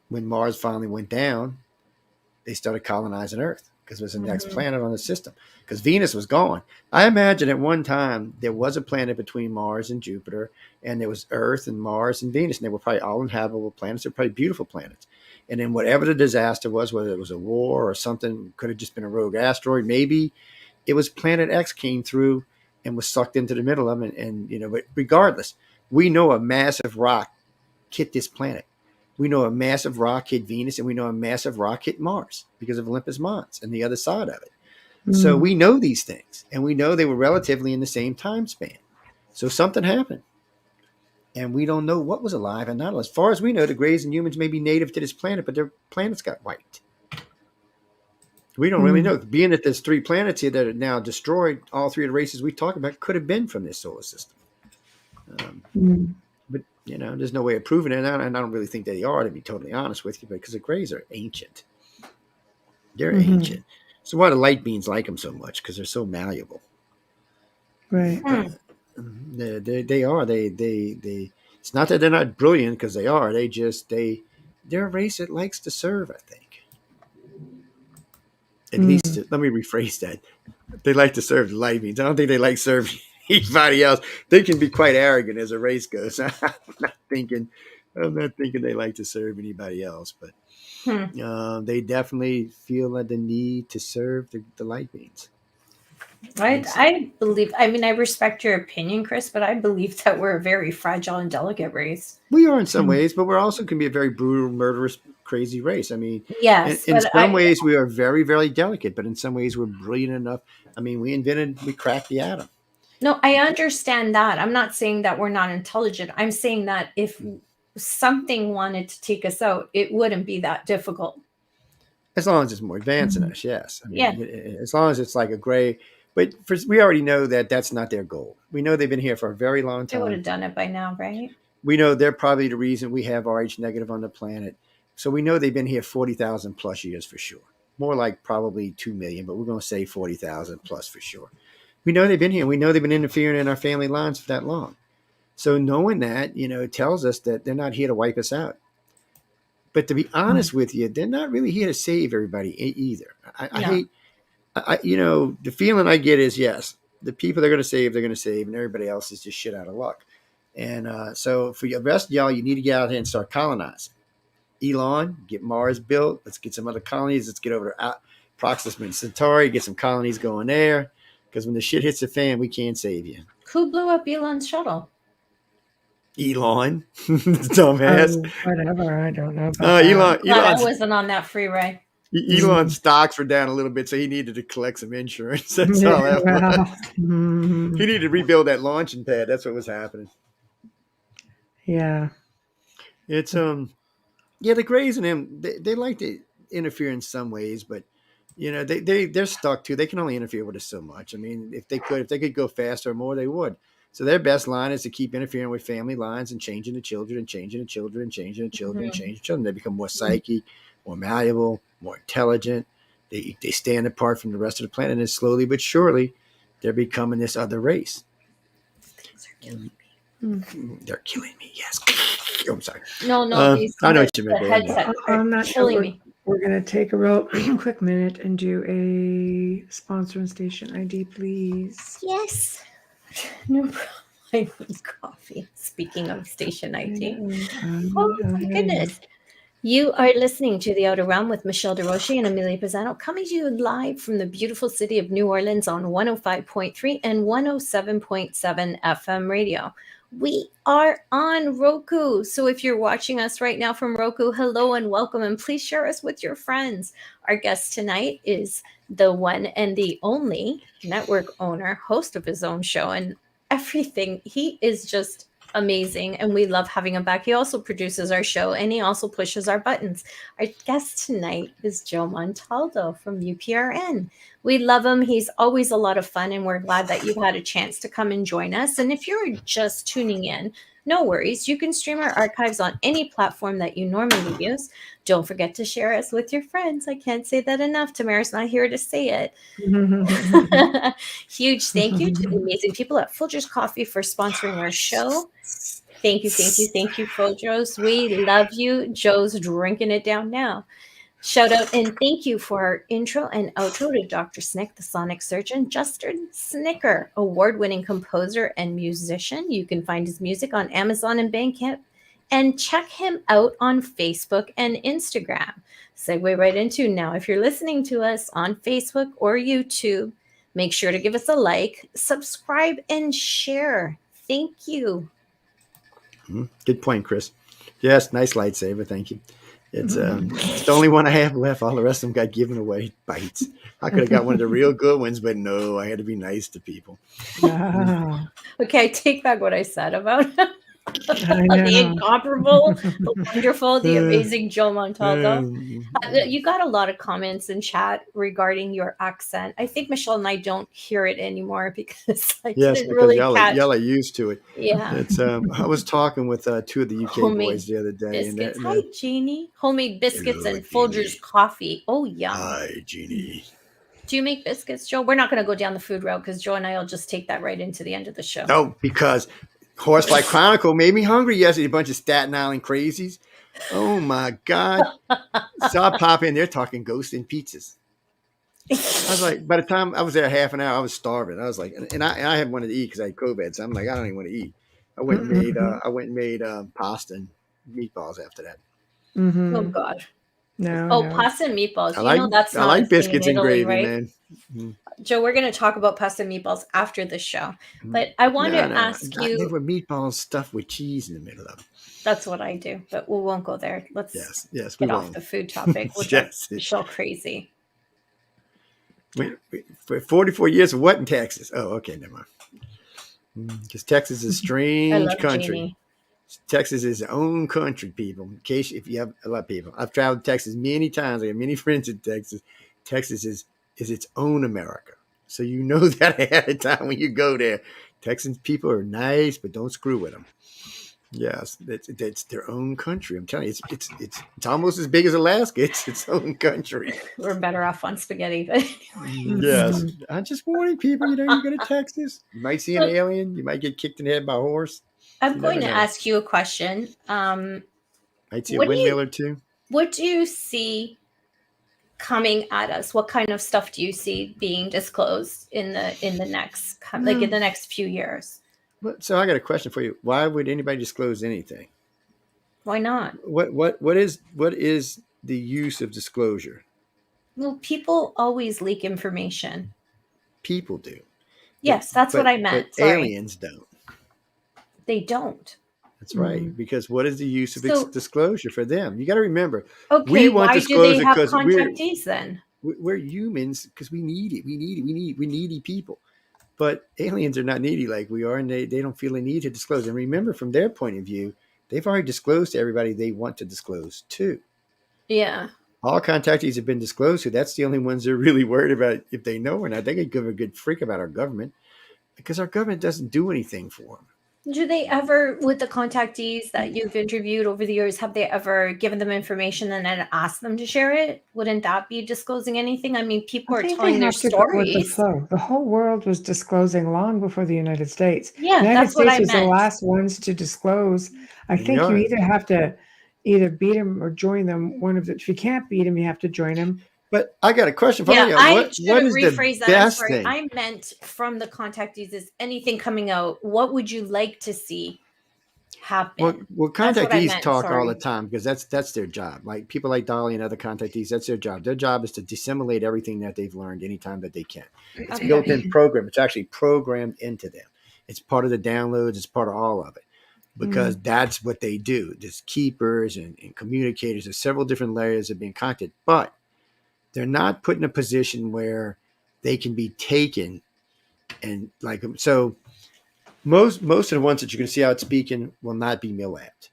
when Mars finally went down, they started colonizing Earth because it was the next planet on the system because Venus was gone. I imagine at one time there was a planet between Mars and Jupiter, and there was Earth and Mars and Venus, and they were probably all inhabitable planets. They're probably beautiful planets. And then whatever the disaster was, whether it was a war or something, could have just been a rogue asteroid. Maybe it was Planet X came through and was sucked into the middle of it. And but regardless, we know a massive rock hit this planet. We know a massive rock hit Venus, and we know a massive rock hit Mars because of Olympus Mons and the other side of it. So we know these things, and we know they were relatively in the same time span. So something happened, and we don't know what was alive and not. As far as we know, the Greys and humans may be native to this planet, but their planets got wiped. We don't really know. Being that there's 3 planets here that are now destroyed, all 3 of the races we talk about could have been from this solar system. But, there's no way of proving it. And I don't really think they are, to be totally honest with you, because the Greys are ancient. They're ancient. So why do light beings like them so much? Because they're so malleable. Right. They are. They. It's not that they're not brilliant, because they are. They're a race that likes to serve, I think. At least, let me rephrase that. They like to serve the light beings. I don't think they like serving anybody else. They can be quite arrogant as a race goes. I'm not thinking they like to serve anybody else, but they definitely feel the need to serve the light beings. I believe, I respect your opinion, Chris, but I believe that we're a very fragile and delicate race. We are in some ways, but we're also can be a very brutal, murderous, crazy race. Yes, in some ways we are very, very delicate, but in some ways we're brilliant enough. We cracked the atom. No, I understand that. I'm not saying that we're not intelligent. I'm saying that if something wanted to take us out, it wouldn't be that difficult. As long as it's more advanced than us, yes. As long as it's like a gray. But we already know that that's not their goal. We know they've been here for a very long time. They would have done it by now, right? We know they're probably the reason we have RH negative on the planet. So we know they've been here 40,000 plus years for sure. More like probably 2 million, but we're going to say 40,000 plus for sure. We know they've been here. We know they've been interfering in our family lines for that long. So knowing that, tells us that they're not here to wipe us out. But to be honest with you, they're not really here to save everybody either. I hate, the feeling I get is, yes, the people they're going to save, and everybody else is just shit out of luck. And so for the rest of y'all, you need to get out here and start colonizing. Elon, get Mars built. Let's get some other colonies. Let's get over to Proxima Centauri, get some colonies going there. Because when the shit hits the fan, we can't save you. Who blew up Elon's shuttle? Elon, dumbass. Whatever, I don't know. Elon I wasn't on that free ride. Elon's stocks were down a little bit, so he needed to collect some insurance. That's all that was. He needed to rebuild that launching pad. That's what was happening. Yeah. It's the Greys and them, they like to interfere in some ways, but they're stuck too. They can only interfere with us so much. I mean, if they could go faster or more, they would. So their best line is to keep interfering with family lines and changing the children and changing the children and changing the children and Mhm. changing the children. They become more psychic, more malleable, more intelligent. They stand apart from the rest of the planet, and slowly but surely, they're becoming this other race. Things are killing They're killing me. Yes. Oh, I'm sorry. me. No, these I know what you meant, the babe. headset are On that killing note, me. we're going to take a real quick minute and do a sponsor and station ID, please. Yes. No problem. I need coffee. Speaking of station ID. Oh my goodness. You are listening to The Outer Realm with Michelle DeRoche and Amelia Pisano, coming to you live from the beautiful city of New Orleans on 105.3 and 107.7 FM radio. We are on Roku. So if you're watching us right now from Roku, hello and welcome, and please share us with your friends. Our guest tonight is the one and the only network owner, host of his own show, and everything. He is just amazing, and we love having him back. He also produces our show, and he also pushes our buttons. Our guest tonight is Joe Montaldo from UPRN. We love him. He's always a lot of fun, and we're glad that you've had a chance to come and join us. And if you're just tuning in, no worries. You can stream our archives on any platform that you normally use. Don't forget to share us with your friends. I can't say that enough. Tamara's not here to say it. Huge thank you to the amazing people at Folgers Coffee for sponsoring our show. Thank you, Folgers. We love you. Joe's drinking it down now. Shout out and thank you for our intro and outro to Dr. Snick, the sonic surgeon, Justin Snicker, award-winning composer and musician. You can find his music on Amazon and Bandcamp, and check him out on Facebook and Instagram. Segue right into now. If you're listening to us on Facebook or YouTube, make sure to give us a like, subscribe, and share. Thank you. Good point, Chris. Yes, nice lightsaber. Thank you. It's the only one I have left. All the rest of them got given away. Bites. I could have got one of the real good ones, but no, I had to be nice to people. Okay, I take back what I said about the incomparable, the wonderful, the amazing Joe Montaldo. You got a lot of comments in chat regarding your accent. I think Michelle and I don't hear it anymore because I didn't really catch. Y'all are used to it. Yeah. It's I was talking with two of the UK boys the other day. Biscuits. Hi, Jeannie. Homemade biscuits and Folgers coffee. Oh, yum. Hi, Jeannie. Do you make biscuits, Joe? We're not going to go down the food route because Joe and I will just take that right into the end of the show. No, because Horsefly Chronicle made me hungry yesterday. A bunch of Staten Island crazies. Oh my God. So I pop in there talking ghosts and pizzas. I was like, by the time I was there half an hour, I was starving. I was like, and I had wanted to eat because I had COVID. So I'm like, I don't even want to eat. I went and made pasta and meatballs after that. Oh God. No. Pasta and meatballs. That's not. I like biscuits and gravy, right? Man. Joe, we're going to talk about pasta and meatballs after the show, but I want to ask you. They were meatballs stuffed with cheese in the middle of them. That's what I do, but we won't go there. Let's get off the food topic. We'll Michelle crazy. Wait, for 44 years of what in Texas? Oh, okay, never mind. Because Texas is a strange country. Jeannie. Texas is its own country, people. In case if you have a lot of people, I've traveled to Texas many times. I have many friends in Texas. Texas is its own America, so you know that ahead of time when you go there. Texan people are nice, but don't screw with them. Yes, it's their own country. I'm telling you, it's almost as big as Alaska. It's its own country. We're better off on spaghetti, but yes, I'm just warning people. You go to Texas, you might see an alien. You might get kicked in the head by a horse. I'm going to ask you a question. Might see a windmill or two. What do you see coming at us? What kind of stuff do you see being disclosed in the next few years? So I got a question for you. Why would anybody disclose anything? Why not? What is the use of disclosure? Well, people always leak information. People do. Yes, that's what I meant. But aliens don't. They don't. That's right. Because what is the use of disclosure for them? You got to remember. Okay, we want why disclosure do they have contactees then? We're humans because we need it. We needy people. But aliens are not needy like we are, and they don't feel a need to disclose. And remember, from their point of view, they've already disclosed to everybody they want to disclose to. Yeah. all contactees have been disclosed to. That's the only ones they're really worried about if they know or not. They could give a good freak about our government because our government doesn't do anything for them. Do they ever, with the contactees that you've interviewed over the years, have they ever given them information and then asked them to share it? Wouldn't that be disclosing anything? I mean, people I are think they telling their have to go with the stories. flow. The whole world was disclosing long before the United States. The Yeah, United that's what States I was the meant. last ones to disclose. I And they think you are. either have to either beat them or join them. One of the, if you can't beat them, you have to join them. But I got a question for Yeah, you. I should What have is the rephrased that. I'm best sorry. thing? I meant from the contactees, is anything coming out? What would you like to see happen? Well, That's what I contactees meant. talk all the Sorry. time because that's their job. Like people like Dolly and other contactees, that's their job. Their job is to disseminate everything that they've learned anytime that they can. It's Okay. built-in program. It's actually programmed into them. It's part of the downloads. It's part of all of it because that's what they do. There's keepers and communicators. There's several different layers of being contacted, but they're not put in a position where they can be taken and like so. Most of the ones that you can see out speaking will not be mill-labbed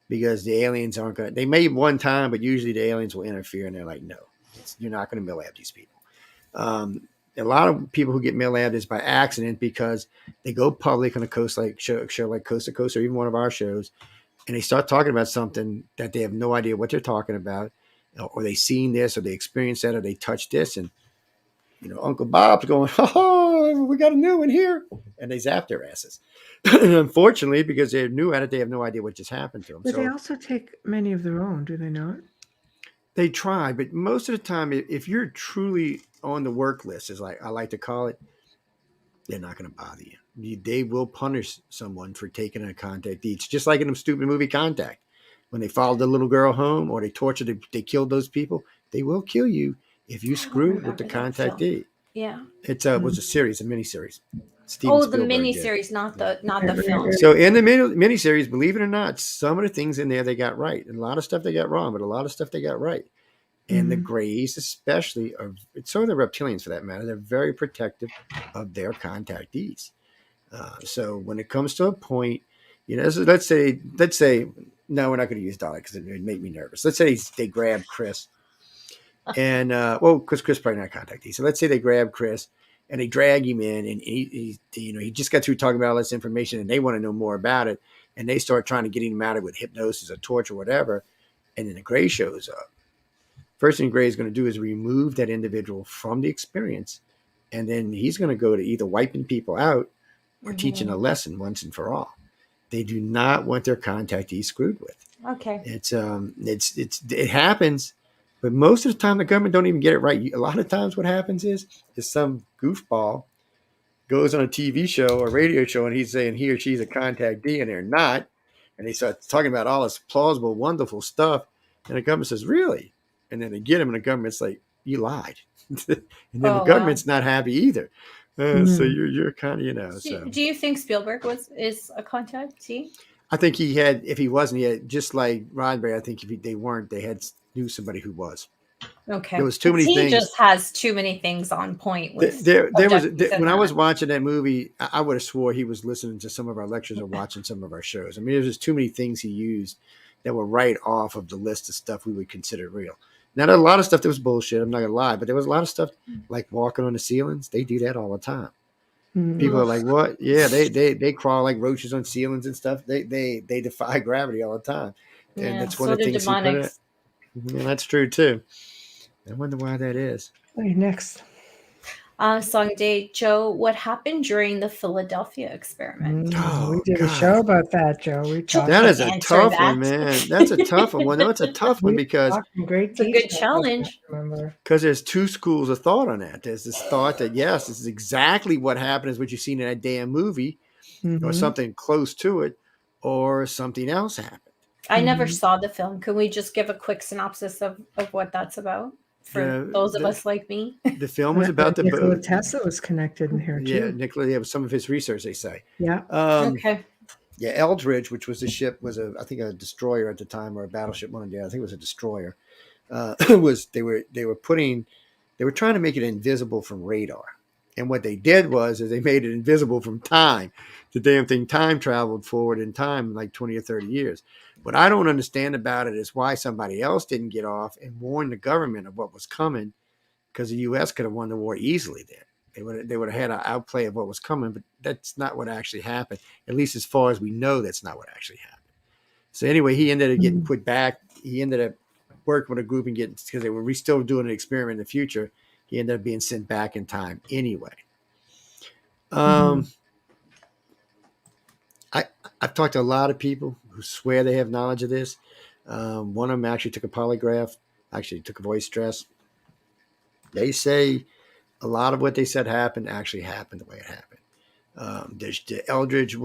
because the aliens aren't going to. They may one time, but usually the aliens will interfere and they're like, no, you're not going to mill-lab these people. A lot of people who get mill-labbed is by accident because they go public on a coast like show like Coast to Coast or even one of our shows, and they start talking about something that they have no idea what they're talking about, or they seen this, or they experienced that, or they touched this, and Uncle Bob's going, oh, we got a new one here. And they zap their asses. And unfortunately, because they're new at it, they have no idea what just happened to them. But So they also take many of their own, do they not? they try, but most of the time, if you're truly on the work list, as I like to call it, they're not going to bother you. They will punish someone for taking a contact. It's just like in the stupid movie Contact. When they followed the little girl home or they tortured, they killed those people, they will kill you if you I don't screw with the remember that film. contactee. Yeah. It was a series, a miniseries. Steven Oh, the Spielberg did. miniseries, not the Right, film. right. So in the miniseries, believe it or not, some of the things in there they got right, and a lot of stuff they got wrong, but a lot of stuff they got right. And the Greys, especially, so are the reptilians for that matter. They're very protective of their contactees. So when it comes to a point, so let's say, no, we're not going to use Dolly because it would make me nervous. Let's say they grab Chris, and because Chris probably not a contactee. So let's say they grab Chris and they drag him in, and he just got through talking about all this information, and they want to know more about it, and they start trying to get him out of it with hypnosis or torture or whatever, and then the Gray shows up. First thing Gray is going to do is remove that individual from the experience, and then he's going to go to either wiping people out or teaching a lesson once and for all. They do not want their contactees screwed with. Okay. It happens, but most of the time the government don't even get it right. A lot of times what happens is some goofball goes on a TV show or radio show and he's saying he or she's a contactee and they're not, and they start talking about all this plausible, wonderful stuff, and the government says, really? And then they get him, and the government's like, you lied. And then the government's not happy either. So you're kind of, so. Do you think Spielberg is a contactee? I think he had, if he wasn't, he had, just like Roddenberry, I think if they weren't, they knew somebody who was. Okay. There was too many things. He just has too many things on point. With when I was watching that movie, I would have swore he was listening to some of our lectures or watching some of our shows. I mean, there's just too many things he used that were right off of the list of stuff we would consider real. Now, there was a lot of stuff that was bullshit. I'm not going to lie, but there was a lot of stuff like walking on the ceilings. They do that all the time. People are like, what? Yeah, they crawl like roaches on ceilings and stuff. They defy gravity all the time. And that's one of the things he put in it. Yeah, that's true too. I wonder why that is. Okay, next. Song Day, Joe, what happened during the Philadelphia experiment? We did a show about that, Joe. We talked. That is a tough one, man. That's a tough one. Well, no, it's a tough one because it's a good challenge. Because there's two schools of thought on that. There's this thought that, yes, this is exactly what happened, is what you've seen in that damn movie, or something close to it, or something else happened. I never saw the film. Can we just give a quick synopsis of what that's about for those of us like me? The film was about the Nikola boat. Tesla was connected in here too. Yeah, Nikola, some of his research, they say. Yeah. Okay. Yeah, Eldridge, which was the ship, was I think a destroyer at the time, or a battleship. One of them, I think it was a destroyer. They were trying to make it invisible from radar, And what they did was is they made it invisible from time. The damn thing time traveled forward in time like 20 or 30 years. What I don't understand about it is why somebody else didn't get off and warn the government of what was coming, because the U.S. could have won the war easily there. They would have had an outplay of what was coming, but that's not what actually happened. At least as far as we know, that's not what actually happened. So anyway, he ended up getting put back. He ended up working with a group and getting, because they were still doing an experiment in the future. He ended up being sent back in time anyway. I've talked to a lot of people who swear they have knowledge of this. One of them actually took a polygraph, actually took a voice stress. They say a lot of what they said actually happened the way it happened. The Eldridge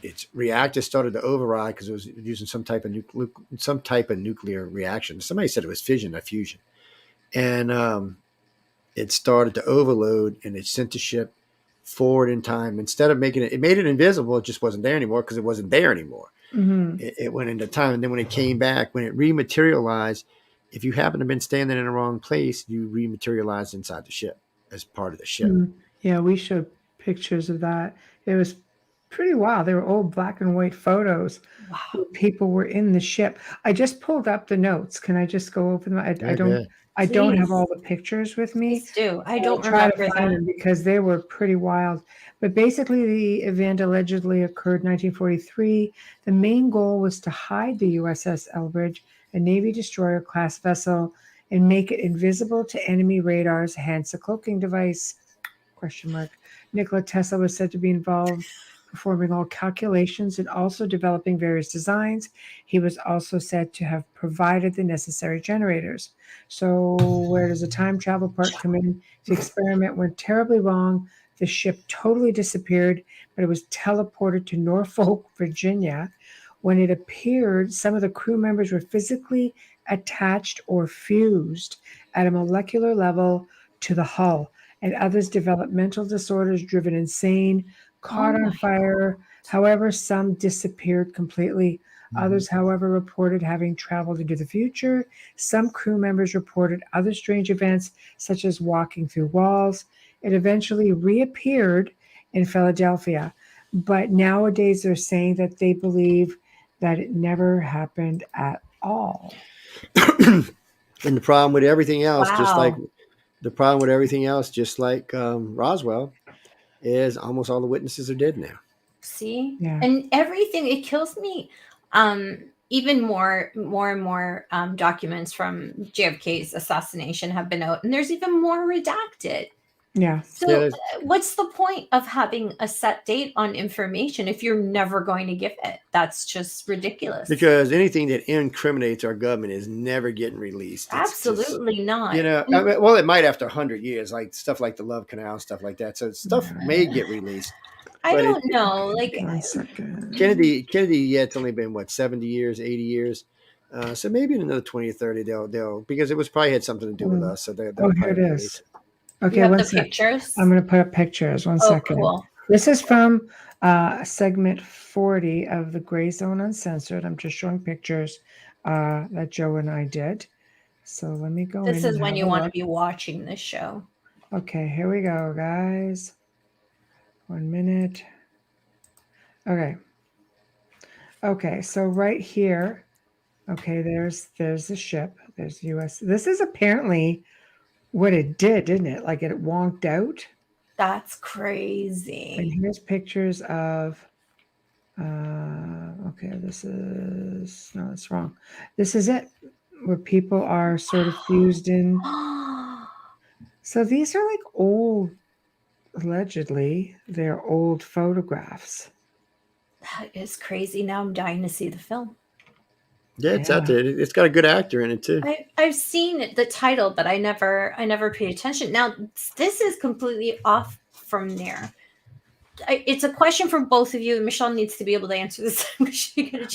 its reactor started to override because it was using some type of nuclear reaction. Somebody said it was fission, not fusion, and it started to overload, and it sent the ship forward in time. Instead of making it made it invisible. It just wasn't there anymore because it wasn't there anymore. It went into time, and then when it came back, when it rematerialized, if you happen to have been standing in the wrong place, you rematerialized inside the ship as part of the ship. Yeah, we showed pictures of that. It was pretty wild. They were old black and white photos. Wow. Where people were in the ship. I just pulled up the notes. Can I just go over them? I don't have all the pictures with me. Please do. I don't try to remember find that. them because they were pretty wild. But basically, the event allegedly occurred in 1943. The main goal was to hide the USS Eldridge, a Navy destroyer class vessel, and make it invisible to enemy radars, hence a cloaking device. ? Nikola Tesla was said to be involved performing all calculations and also developing various designs. He was also said to have provided the necessary generators. So where does the time travel part come in? The experiment went terribly wrong. The ship totally disappeared, but it was teleported to Norfolk, Virginia. When it appeared, some of the crew members were physically attached or fused at a molecular level to the hull, and others developed mental disorders, driven insane, caught on fire. However, some disappeared completely. Others, however, reported having traveled into the future. Some crew members reported other strange events, such as walking through walls. It eventually reappeared in Philadelphia, but nowadays they're saying that they believe that it never happened at all. And the problem with everything else, Wow. just like Roswell, is almost all the witnesses are dead now. See? Yeah. And everything, it kills me. Even more and more documents from JFK's assassination have been out, and there's even more redacted. Yeah. So what's the point of having a set date on information if you're never going to give it? That's just ridiculous. Because anything that incriminates our government is never getting released. It's Absolutely not. You know, I mean, well, it might after 100 years, like stuff like the Love Canal, stuff like that. So stuff may get released. I don't know. Like, 1 second. Kennedy, yeah, it's only been what, 70 years, 80 years. So maybe in another 20 or 30, they'll because it was probably had something to do with us. So they'll Oh, here probably it release is. it. Okay, you have one the second. pictures. I'm going to put up pictures. 1 second. Cool. This is from segment 40 of the Gray Zone Uncensored. I'm just showing pictures that Joe and I did. So let me go in. This is when and you have a want to look. be watching this show. Okay, here we go, guys. 1 minute. Okay, so right here, okay, there's the ship. There's the US. This is apparently what it did, didn't it? Like it wonked out. That's And crazy. here's pictures of, okay, this is, no, that's wrong. This is it, where people are sort of fused in. So these are like old, allegedly, they're old photographs. That is crazy. Now I'm dying to see the film. Yeah, it's out there. It's got a good actor in it too. I've seen the title, but I never paid attention. Now this is completely off from there. It's a question for both of you. Michelle needs to be able to answer this.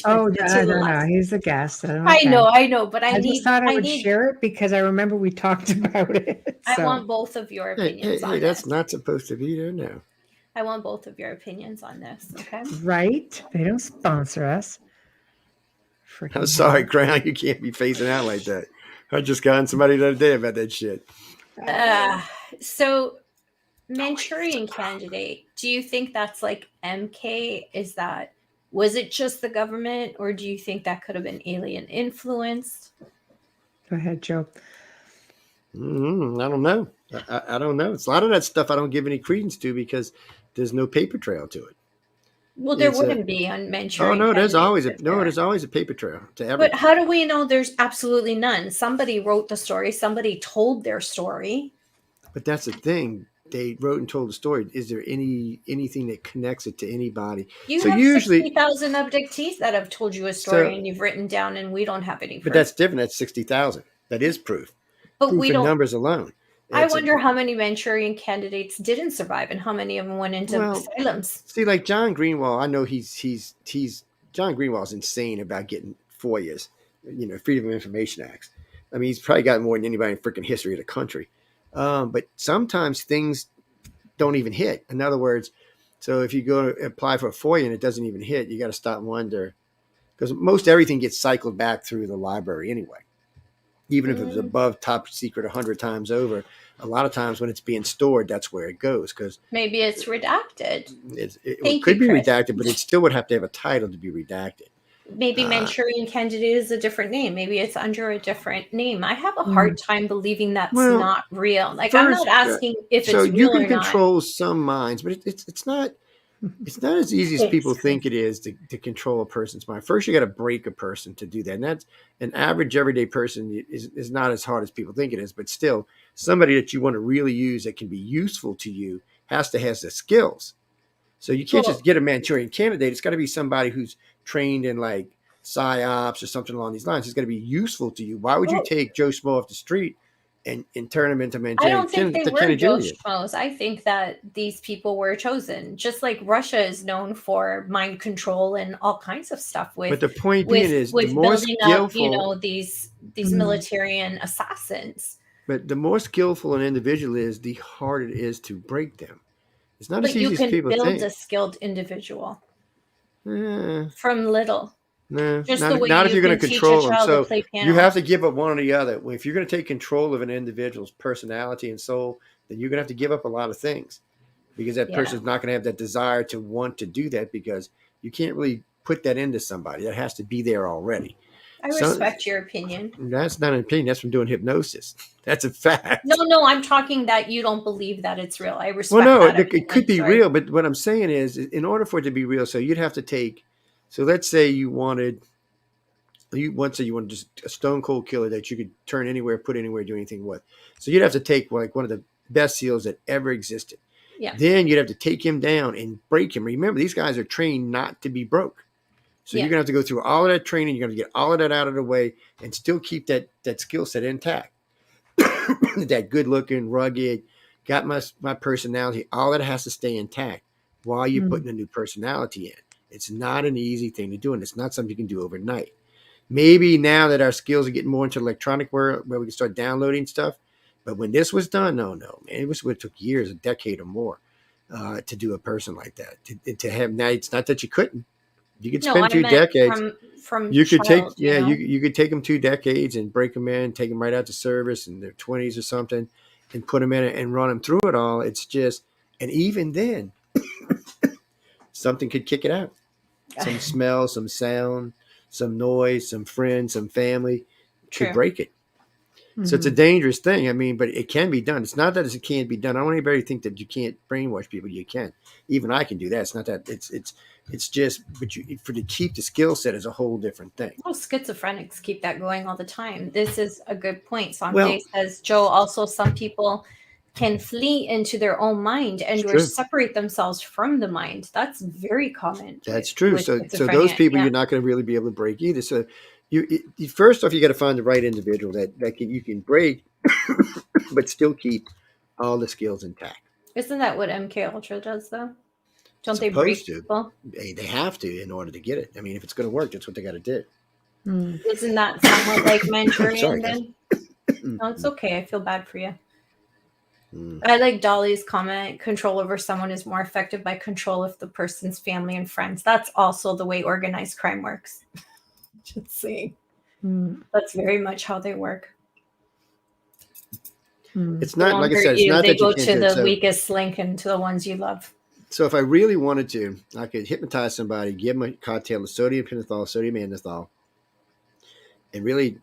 Oh, no, he's the guest. I know, but I just thought I would share it because I remember we talked about it. I want both of your opinions on this. That's not supposed to be there now. I want both of your opinions on this. Okay. Right? They don't sponsor us. I'm sorry, Crown. You can't be facing out like that. I just got on somebody the other day about that shit. So Manchurian Candidate, do you think that's like MK? Was it just the government, or do you think that could have been alien influenced? Go ahead, Joe. I don't know. I don't know. It's a lot of that stuff I don't give any credence to because there's no paper trail to it. Well, there It's a wouldn't be on oh Manchurian no, there's Candidate always a if there were. there's always a paper trail to But everything. how do we know there's absolutely none? Somebody wrote the story. Somebody told their story. But that's the thing. They wrote and told the story. Is there anything that connects it to anybody? You So have usually, 60,000 abductees that have told you a story and you've written down, and we don't have any but proof. that's different. That's 60,000. That is proof. But Proof we in don't. numbers alone. I wonder how many Manchurian Candidates didn't survive and how many of them went into asylums. See, like John Greenwald, I know he's John Greenwald's insane about getting FOIAs, Freedom of Information Acts. I mean, he's probably got more than anybody in freaking history of the country. But sometimes things don't even hit. In other words, so if you go to apply for a FOIA and it doesn't even hit, you got to stop and wonder, because most everything gets cycled back through the library anyway. Even if it was above top secret 100 times over, a lot of times when it's being stored, that's where it goes. Because maybe it's redacted. It could be redacted, but it still would have to have a title to be redacted. Maybe Manchurian Candidate is a different name. Maybe it's under a different name. I have a hard time believing that's not real. Like, I'm not asking if it's real or not. So you can control some minds, but it's not as easy as people think it is to control a person's mind. First, you got to break a person to do that. And that's an average everyday person is not as hard as people think it is, but still somebody that you want to really use that can be useful to you has to have the skills. So you can't just get a Manchurian Candidate. It's got to be somebody who's trained in like PsyOps or something along these lines. It's got to be useful to you. Why would you take Joe Schmo off the street and turn him into Manchurian? I don't think they were Joe Schmoes. I think that these people were chosen. Just like Russia is known for mind control and all kinds of stuff. But the point being is, the more skillful, these militarian assassins. But the more skillful an individual is, the harder it is to break them. It's not as easy as people think. You can build a skilled individual from little. No, not if you're going to control them. So you have to give up one or the other. If you're going to take control of an individual's personality and soul, then you're going to have to give up a lot of things, because that person's not going to have that desire to want to do that, because you can't really put that into somebody. That has to be there already. I respect your opinion. That's not an opinion. That's from doing hypnosis. That's a fact. No, I'm talking that you don't believe that it's real. I respect that. Well, no, it could be real, but what I'm saying is, in order for it to be real, so you'd have to take. So let's say you wanted just a stone cold killer that you could turn anywhere, put anywhere, do anything with. So you'd have to take like one of the best SEALs that ever existed. Yeah. Then you'd have to take him down and break him. Remember, these guys are trained not to be broke. So you're going to have to go through all of that training. You're going to get all of that out of the way and still keep that skill set intact. That good looking, rugged, got my personality. All that has to stay intact while you're putting a new personality in. It's not an easy thing to do, and it's not something you can do overnight. Maybe now that our skills are getting more into electronic world, where we can start downloading stuff. But when this was done, no, man, it took years, a decade or more, to do a person like that. To have now, it's not that you couldn't. You could spend 2 decades. You could you could take them 2 decades and break them in, take them right out to service in their 20s or something, and put them in it and run them through it all. It's just, and even then, something could kick it out. Some smell, some sound, some noise, some friends, some family could break it. Mm-hmm. So it's a dangerous thing. I mean, but it can be done. It's not that it can't be done. I don't want anybody to think that you can't brainwash people. You can. Even I can do that. It's not that. It's just, but to keep the skill set is a whole different thing. Well, schizophrenics keep that going all the time. This is a good point. Sanjay says, Joe, also some people can flee into their own mind and or separate themselves from the mind. That's very common. That's true. So those people you're not going to really be able to break either. So you first off, you got to find the right individual that you can break, but still keep all the skills intact. Isn't that what MK Ultra does though? Don't they break people? They have to in order to get it. I mean, if it's going to work, that's what they got to do. Isn't that somewhat like Manchurian then? No, it's okay. I feel bad for you. I like Dolly's comment, control over someone is more effective by control of the person's family and friends. That's also the way organized crime works. Just saying. That's very much how they work. It's They not, won't like I hurt said, it's you. not They that you go can't to do it. the weakest link and to the ones you love. So if I really wanted to, I could hypnotize somebody, give them a cocktail of sodium pentothal, sodium anethol, and really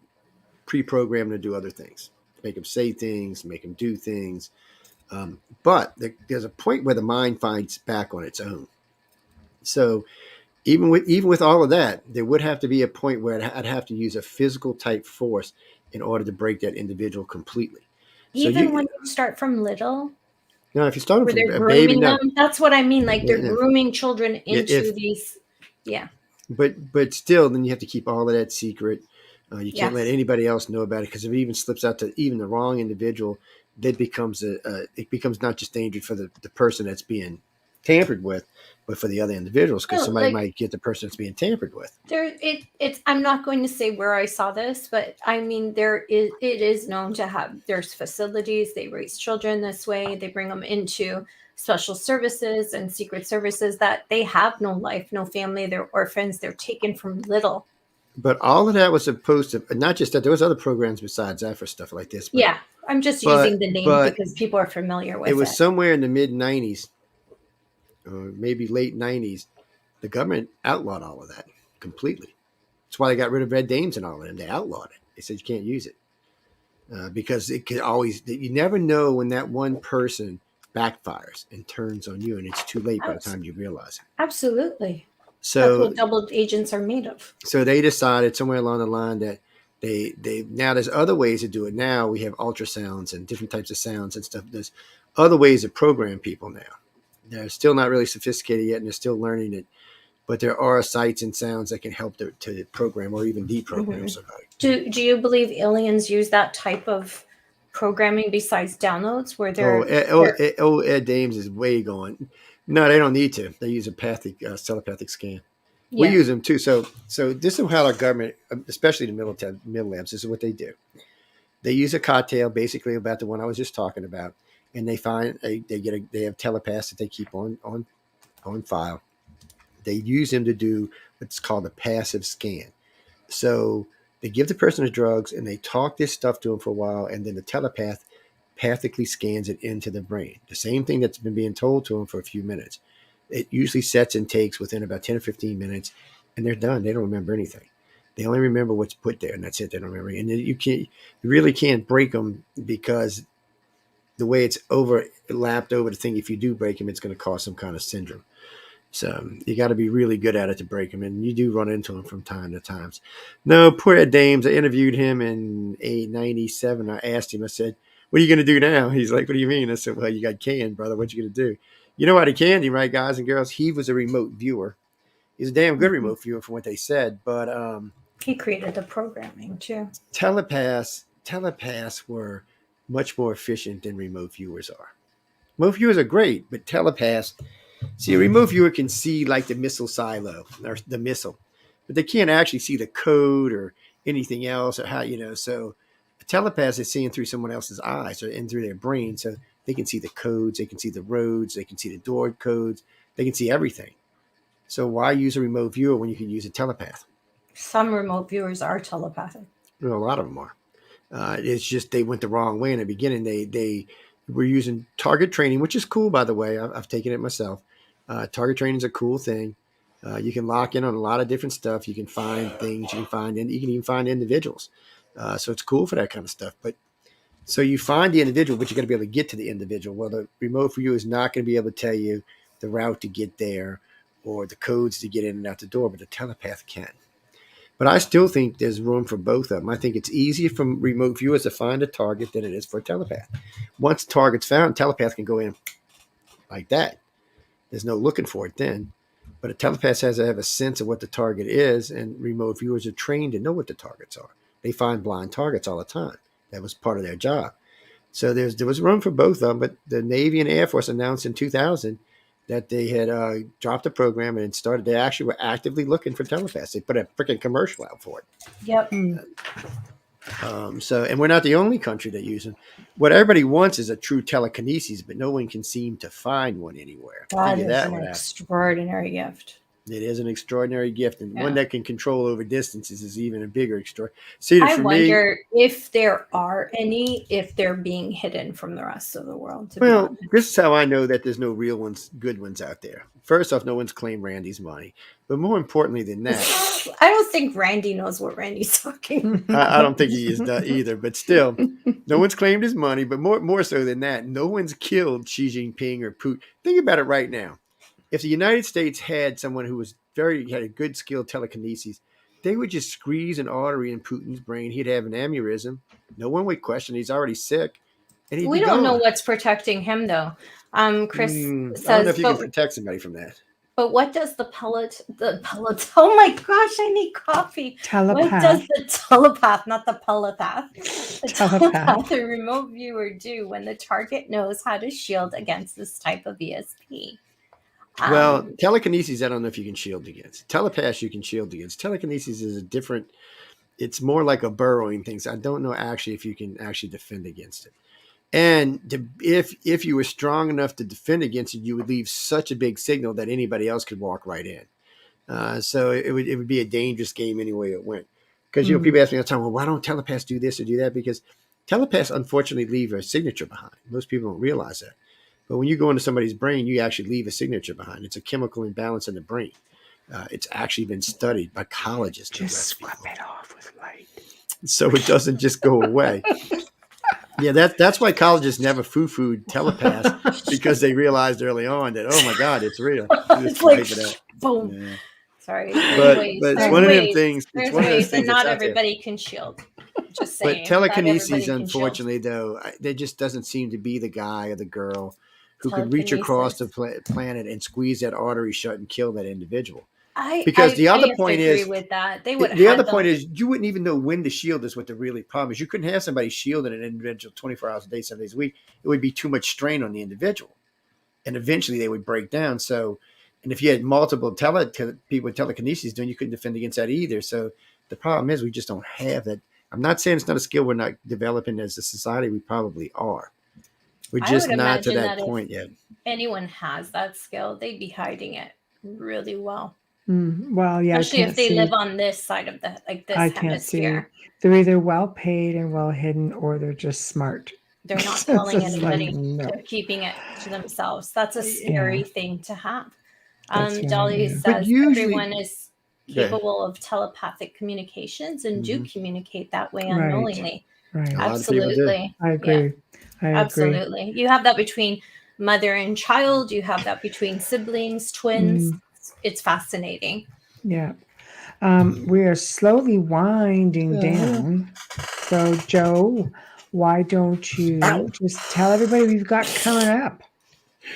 pre-program them to do other things, make them say things, make them do things. But there's a point where the mind finds back on its own. So even with all of that, there would have to be a point where I'd have to use a physical type force in order to break that individual completely. So Even when you start from little, if you start them where from they're a baby, grooming no, them, that's what I mean. Like they're yeah, grooming children into if these. Yeah. but still, then you have to keep all of that secret. You can't let Yes. anybody else know about it, because if it even slips out to even the wrong individual, that becomes it becomes not just dangerous for the person that's being tampered with, but for the other individuals, because No, somebody like might get the person that's being tampered with. it's I'm not going to say where I saw this, but I mean it is known to have there's facilities, they raise children this way, they bring them into special services and secret services that they have no life, no family, they're orphans, they're taken from little. But all of that was supposed to, not just that, there was other programs besides that for stuff like this, Yeah, I'm just but using the name but because people are familiar it with was it. somewhere in the mid '90s, or maybe late '90s, the government outlawed all of that completely. That's why they got rid of red dames and all of them. They outlawed it. They said you can't use it, because it could always. You never know when that one person backfires and turns on you, and it's too late by the time you realize it. Absolutely. That's So what double agents are made of. so they decided somewhere along the line that they now there's other ways to do it. Now we have ultrasounds and different types of sounds and stuff. There's other ways to program people now. They're still not really sophisticated yet, and they're still learning it. But there are sights and sounds that can help to program or even deprogram somebody. Do you believe aliens use that type of programming besides downloads where Ed Dames is way going. No, they don't need to. They use a telepathic scan. We yeah. use them too. So this is how our government, especially the middle labs, this is what they do. They use a cocktail, basically about the one I was just talking about, and they have telepaths that they keep on file. They use them to do what's called a passive scan. So they give the person the drugs and they talk this stuff to them for a while, and then the telepath pathically scans it into the brain. The same thing that's been being told to them for a few minutes. It usually sets and takes within about 10 or 15 minutes, and they're done. They don't remember anything. They only remember what's put there, and that's it. They don't remember. And you really can't break them, because the way it's overlapped over the thing, if you do break them, it's going to cause some kind of syndrome. So you got to be really good at it to break them, and you do run into them from time to time. No, poor Ed Dames. I interviewed him in '97. I asked him. I said, "What are you going to do now?" He's like, "What do you mean?" I said, "Well, you got canned, brother. What you going to do?" You know how they canned him, right, guys and girls? He was a remote viewer. He's a damn good remote viewer from what they said, but He created the programming too. telepaths were much more efficient than remote viewers are. Remote viewers are great, but telepaths. See, a remote viewer can see like the missile silo or the missile, but they can't actually see the code or anything else or how, so a telepath is seeing through someone else's eyes or in through their brain. So they can see the codes, they can see the roads, they can see the door codes, they can see everything. So why use a remote viewer when you can use a telepath? Some remote viewers are telepathic. A lot of them are. It's just they went the wrong way in the beginning. They were using target training, which is cool, by the way. I've taken it myself. Target training is a cool thing. You can lock in on a lot of different stuff. You can find things. You can even find individuals. So it's cool for that kind of stuff. But so you find the individual, but you got to be able to get to the individual. Well, the remote viewer is not going to be able to tell you the route to get there or the codes to get in and out the door, but the telepath can. But I still think there's room for both of them. I think it's easier for remote viewers to find a target than it is for a telepath. Once the target's found, telepath can go in like that. There's no looking for it then. But a telepath has to have a sense of what the target is, and remote viewers are trained to know what the targets are. They find blind targets all the time. That was part of their job. So there was room for both of them, but the Navy and Air Force announced in 2000 that they had dropped the program and started. They actually were actively looking for telepaths. They put a freaking commercial out for it. Yep. And we're not the only country that uses them. What everybody wants is a true telekinesis, but no one can seem to find one anywhere. That is an extraordinary gift. It is an extraordinary gift, and one Yeah. that can control over distances is even a bigger extraordinary. See, I for me, wonder if there are any, if they're being hidden from the rest of the world, to be well, honest. this is how I know that there's no real ones, good ones out there. First off, no one's claimed Randy's money, but more importantly than that, I don't think Randy knows what Randy's talking I about. don't think he is either. But still, no one's claimed his money. But more so than that, no one's killed Xi Jinping or Putin. Think about it right now. If the United States had someone who had a good skill telekinesis, they would just squeeze an artery in Putin's brain. He'd have an aneurysm. No one would question. He's already sick, and he'd We be don't know gone. what's protecting him, though. Chris I don't know says, if you can protect somebody from that. but what does the oh my gosh, I need coffee. What does Telepath. the telepath, not the telepath, the Telepath. the remote viewer do when the target knows how to shield against this type of ESP? Well, telekinesis, I don't know if you can shield against. Telepath, you can shield against. Telekinesis is a different. It's more like a burrowing thing. So I don't know actually if you can actually defend against it. And if you were strong enough to defend against it, you would leave such a big signal that anybody else could walk right in. So it would be a dangerous game any way it went. Because people ask me all the time, well, why don't telepaths do this or do that? Because telepaths unfortunately leave a signature behind. Most people don't realize that. But when you go into somebody's brain, you actually leave a signature behind. It's a chemical imbalance in the brain. It's actually been studied by collegists. Just scrub it off with light. So it doesn't just go away. Yeah, that's why collegists never foo-fooed telepaths, because they realized early on that, oh my God, it's real. It's like, boom. Yeah. Sorry. But it's one of them things. There's It's one of those ways, things and not that's out there. everybody can shield. Just saying. But telekinesis, not everybody can unfortunately, though, there just doesn't seem to be the guy or the girl who could reach across the planet and squeeze that artery shut and kill that individual. Because the other point is, with that. They would the other point is, you wouldn't even know when to shield is what the really problem is. You couldn't have somebody shielding an individual 24 hours a day, 7 days a week. It would be too much strain on the individual. And eventually they would break down. So, and if you had multiple people with telekinesis doing, you couldn't defend against that either. So the problem is we just don't have that. I'm not saying it's not a skill we're not developing as a society. We probably are. We're just not to that point yet. Anyone has that skill, they'd be hiding it really well. Well, yeah, especially if they live on this side of this hemisphere. They're either well paid and well hidden, or they're just smart. They're not telling anybody. They're keeping it to themselves. That's a scary thing to have. Dolly says everyone is capable of telepathic communications and do communicate that way unknowingly. Right. Absolutely. I agree. Yeah. Absolutely. You have that between mother and child. You have that between siblings, twins. It's fascinating. Yeah. We are slowly winding down. So, Joe, why don't you just tell everybody we've got coming up?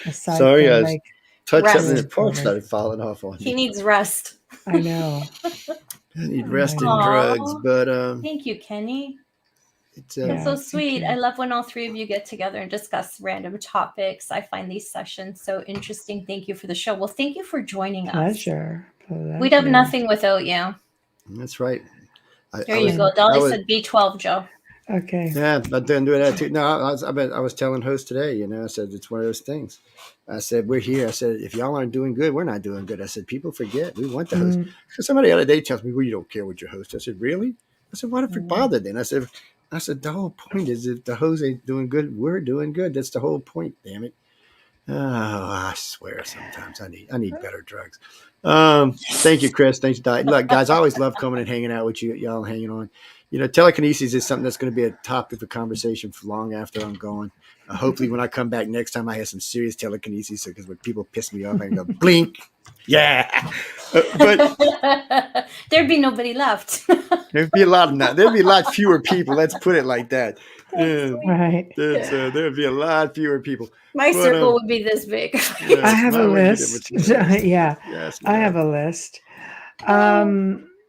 Sorry, I was touched something and the part started falling off on me. He needs rest. I know. I need rest and drugs, but thank you, Kenny. That's so sweet. I love when all three of you get together and discuss random topics. I find these sessions so interesting. Thank you for the show. Well, thank you for joining us. Pleasure. We'd have nothing without you. That's right. There you go. Dolly said B12, Joe. Okay. Yeah, but then doing that too. No, I was telling host today, I said, it's one of those things. I said, we're here. I said, if y'all aren't doing good, we're not doing good. I said, people forget. We want the host. Because somebody the other day tells me, well, you don't care what your host. I said, really? I said, what if we bother then? I said, the whole point is if the host ain't doing good, we're doing good. That's the whole point, damn it. Oh, I swear sometimes I need better drugs. Thank you, Chris. Thanks, Di. Look, guys, I always love coming and hanging out with you, y'all hanging on. Telekinesis is something that's going to be a topic of conversation for long after I'm gone. Hopefully when I come back next time, I have some serious telekinesis, because when people piss me off, I can go, blink. Yeah. But there'd be nobody left. There'd be a lot fewer people. Let's put it like that. Right. There'd be a lot fewer people. My circle would be this big. I have a list. Yeah. Yes, I have a list.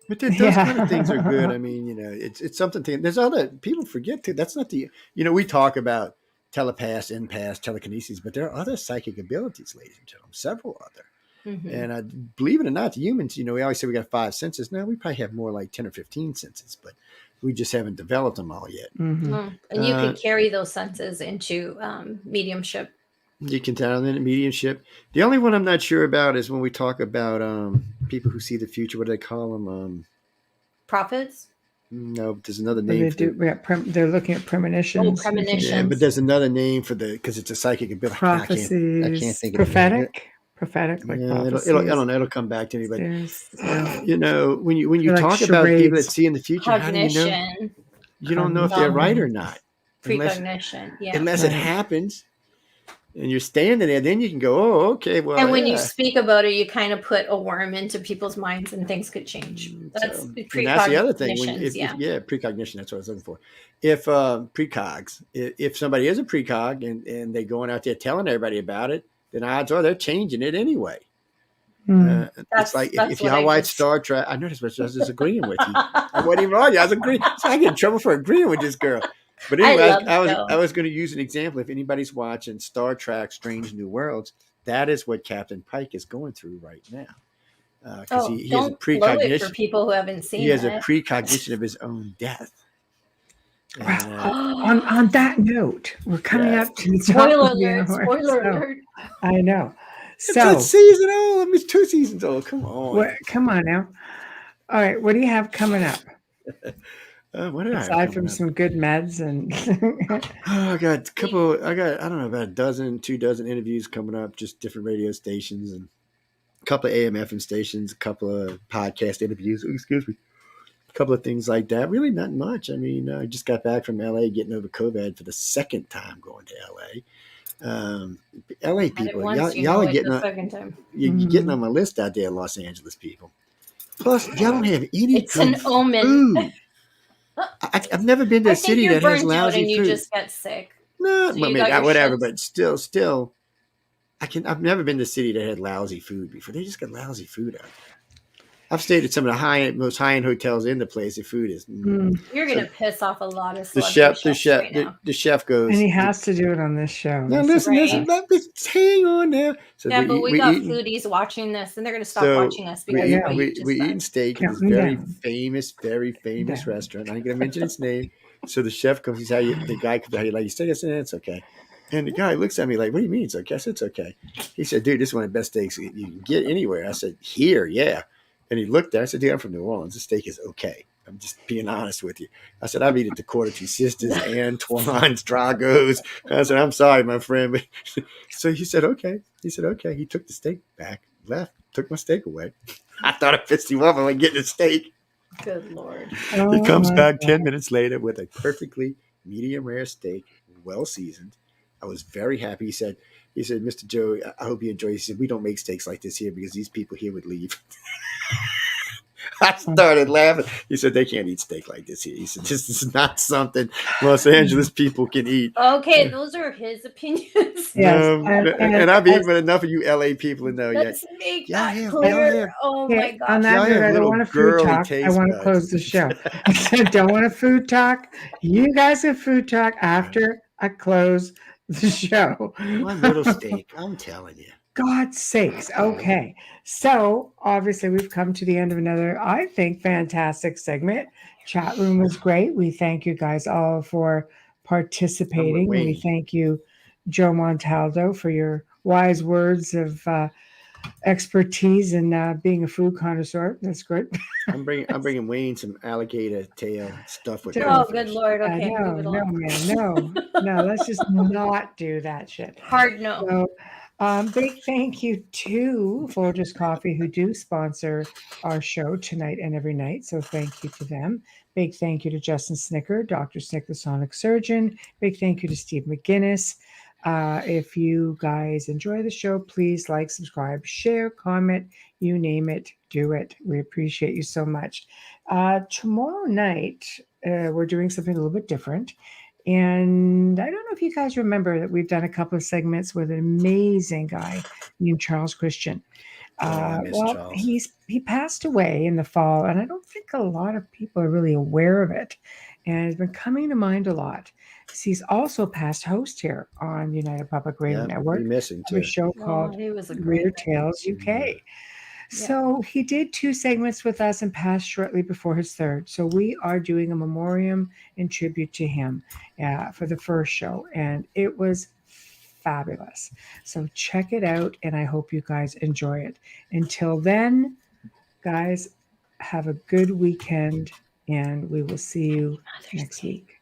But those kind of things are good. I mean, it's something there's other people forget too. That's not we talk about telepaths, empaths, telekinesis, but there are other psychic abilities, ladies and gentlemen, several other. And believe it or not, the humans, we always say we got 5 senses. Now we probably have more like 10 or 15 senses, but we just haven't developed them all yet. And you can carry those senses into mediumship. You can tell in mediumship. The only one I'm not sure about is when we talk about people who see the future. What do they call them? Prophets? No, there's another What name they for do, the. they're looking at premonitions. I think. Yeah, but Premonitions. there's another name for the because it's a psychic ability. I can't Prophecies, think of the name. prophetic, like Yeah, it'll I prophecies. don't know. It'll come back to me. But There's, yeah, when you they're like talk about people that charades. see in the future, how do you know? Cognition. You don't know if they're right or Cognition. not unless Precognition. Yeah. unless it Right. happens and you're standing there. Then you can go, oh, okay, well, And when you yeah. speak about it, you kind of put a worm into people's minds and things could change. That's So, and that's the other thing. When precognitions. if Yeah. precognition, that's what I was looking for. If precogs, if somebody is a precog and they're going out there telling everybody about it, then odds are they're changing it anyway. It's like if what y'all I watch just- Star Trek, I noticed I was just agreeing with you. I wasn't even on you. I was agreeing. So I get in trouble for agreeing with this girl. But anyway, love Joe. I was going to use an example. If anybody's watching Star Trek: Strange New Worlds, that is what Captain Pike is going through right now. Because he has a don't blow it for precognition. people who haven't seen He has it. a precognition of his own death. Well, on that note, we're coming up to the top Spoiler of the alert! hour, Spoiler so- alert! I know. It's So, a season old. I mean, it's 2 seasons old. Come on. come on now. All right, what do you have coming up? What did I have Aside from coming up? some good meds and I got a couple. I don't know, about 2 dozen interviews coming up, just different radio stations and a couple of AM FM stations, a couple of podcast interviews. Excuse me, a couple of things like that. Really, not much. I mean, I just got back from LA, getting over COVID for the second time going to LA. LA people, y'all are getting the on. second time. You're getting on my list out there, Los Angeles people. Plus, y'all don't have any It's an good omen. food. I've never been to I a think city you're that has burnt out lousy and you food. just get sick. No, So well, you maybe, got your whatever, shits. but still, I've never been to a city that had lousy food before. They just got lousy food out there. I've stayed at some of the most high-end hotels in the place. The food is. You're gonna piss off a lot of The celebrity chef, chefs right now. the chef goes. and he has to do it on this show. Now This is- listen, Right. hang on now. So Yeah, but we got eating. foodies watching this, and they're gonna stop So watching us because yeah, of what you just we said. eating steak at this Counting very down. very famous Down. restaurant. I'm going to mention its name. So the chef comes. He's the guy comes. How you like your steak? I said, it's okay. And the guy looks at me like, what do you mean it's okay? I said, it's okay. He said, dude, this is one of the best steaks you can get anywhere. I said, here, yeah. And he looked there. I said, dude, I'm from New Orleans. This steak is okay. I'm just being honest with you. I said, I've eaten at the Quarter Two Sisters, Antoine's, Drago's. I said, I'm sorry, my friend. But so he said, okay. He said, okay. He took the steak back, left, took my steak away. I thought I pissed him off. I'm like, getting the steak. Good Lord. He comes my back God. 10 minutes later with a perfectly medium rare steak, well seasoned. I was very happy. He said, Mr. Joe, I hope you enjoy. He said, we don't make steaks like this here because these people here would leave. I started laughing. He said, they can't eat steak like this here. He said, this is not something Los Angeles people can eat. Okay, those are his opinions. Yes, And I've eaten with enough of you LA people to know. Let's make Yeah, that yeah, clear. yeah. Oh Okay, my on gosh. that Y'all note, have I don't little want to food girly talk. I taste want to buds. close the show. I said, don't want to food talk. You guys have food talk after I close the show. One little steak, I'm telling you. God's sakes. Okay. So obviously we've come to the end of another, I think, fantastic segment. Chat room was great. We thank you guys all for participating. We Wayne. thank you, Joe Montaldo, for your wise words of expertise in being a food connoisseur. That's great. I'm bringing Wayne some alligator tail stuff with Oh, crawfish. good Lord. Okay, no, move it no, along. man, no. Let's just not do that shit. Hard no. So, big thank you to Folgers Coffee, who do sponsor our show tonight and every night. So thank you to them. Big thank you to Justin Snicker, Dr. Snick, the sonic surgeon. Big thank you to Steve McGinnis. If you guys enjoy the show, please like, subscribe, share, comment, you name it, do it. We appreciate you so much. Tomorrow night, we're doing something a little bit different. And I don't know if you guys remember that we've done a couple of segments with an amazing guy named Charles Christian. I miss Charles. He passed away in the fall, and I don't think a lot of people are really aware of it. And it's been coming to mind a lot. He's also past host here on United Public Radio Network. We miss him of a too. show called he was a Reader great Tales UK. So he did 2 segments with us and passed shortly before his third. So we are doing a memoriam in tribute to him for the first show. And it was fabulous. So check it out, and I hope you guys enjoy it. Until then, guys, have a good weekend, and we will see you next week.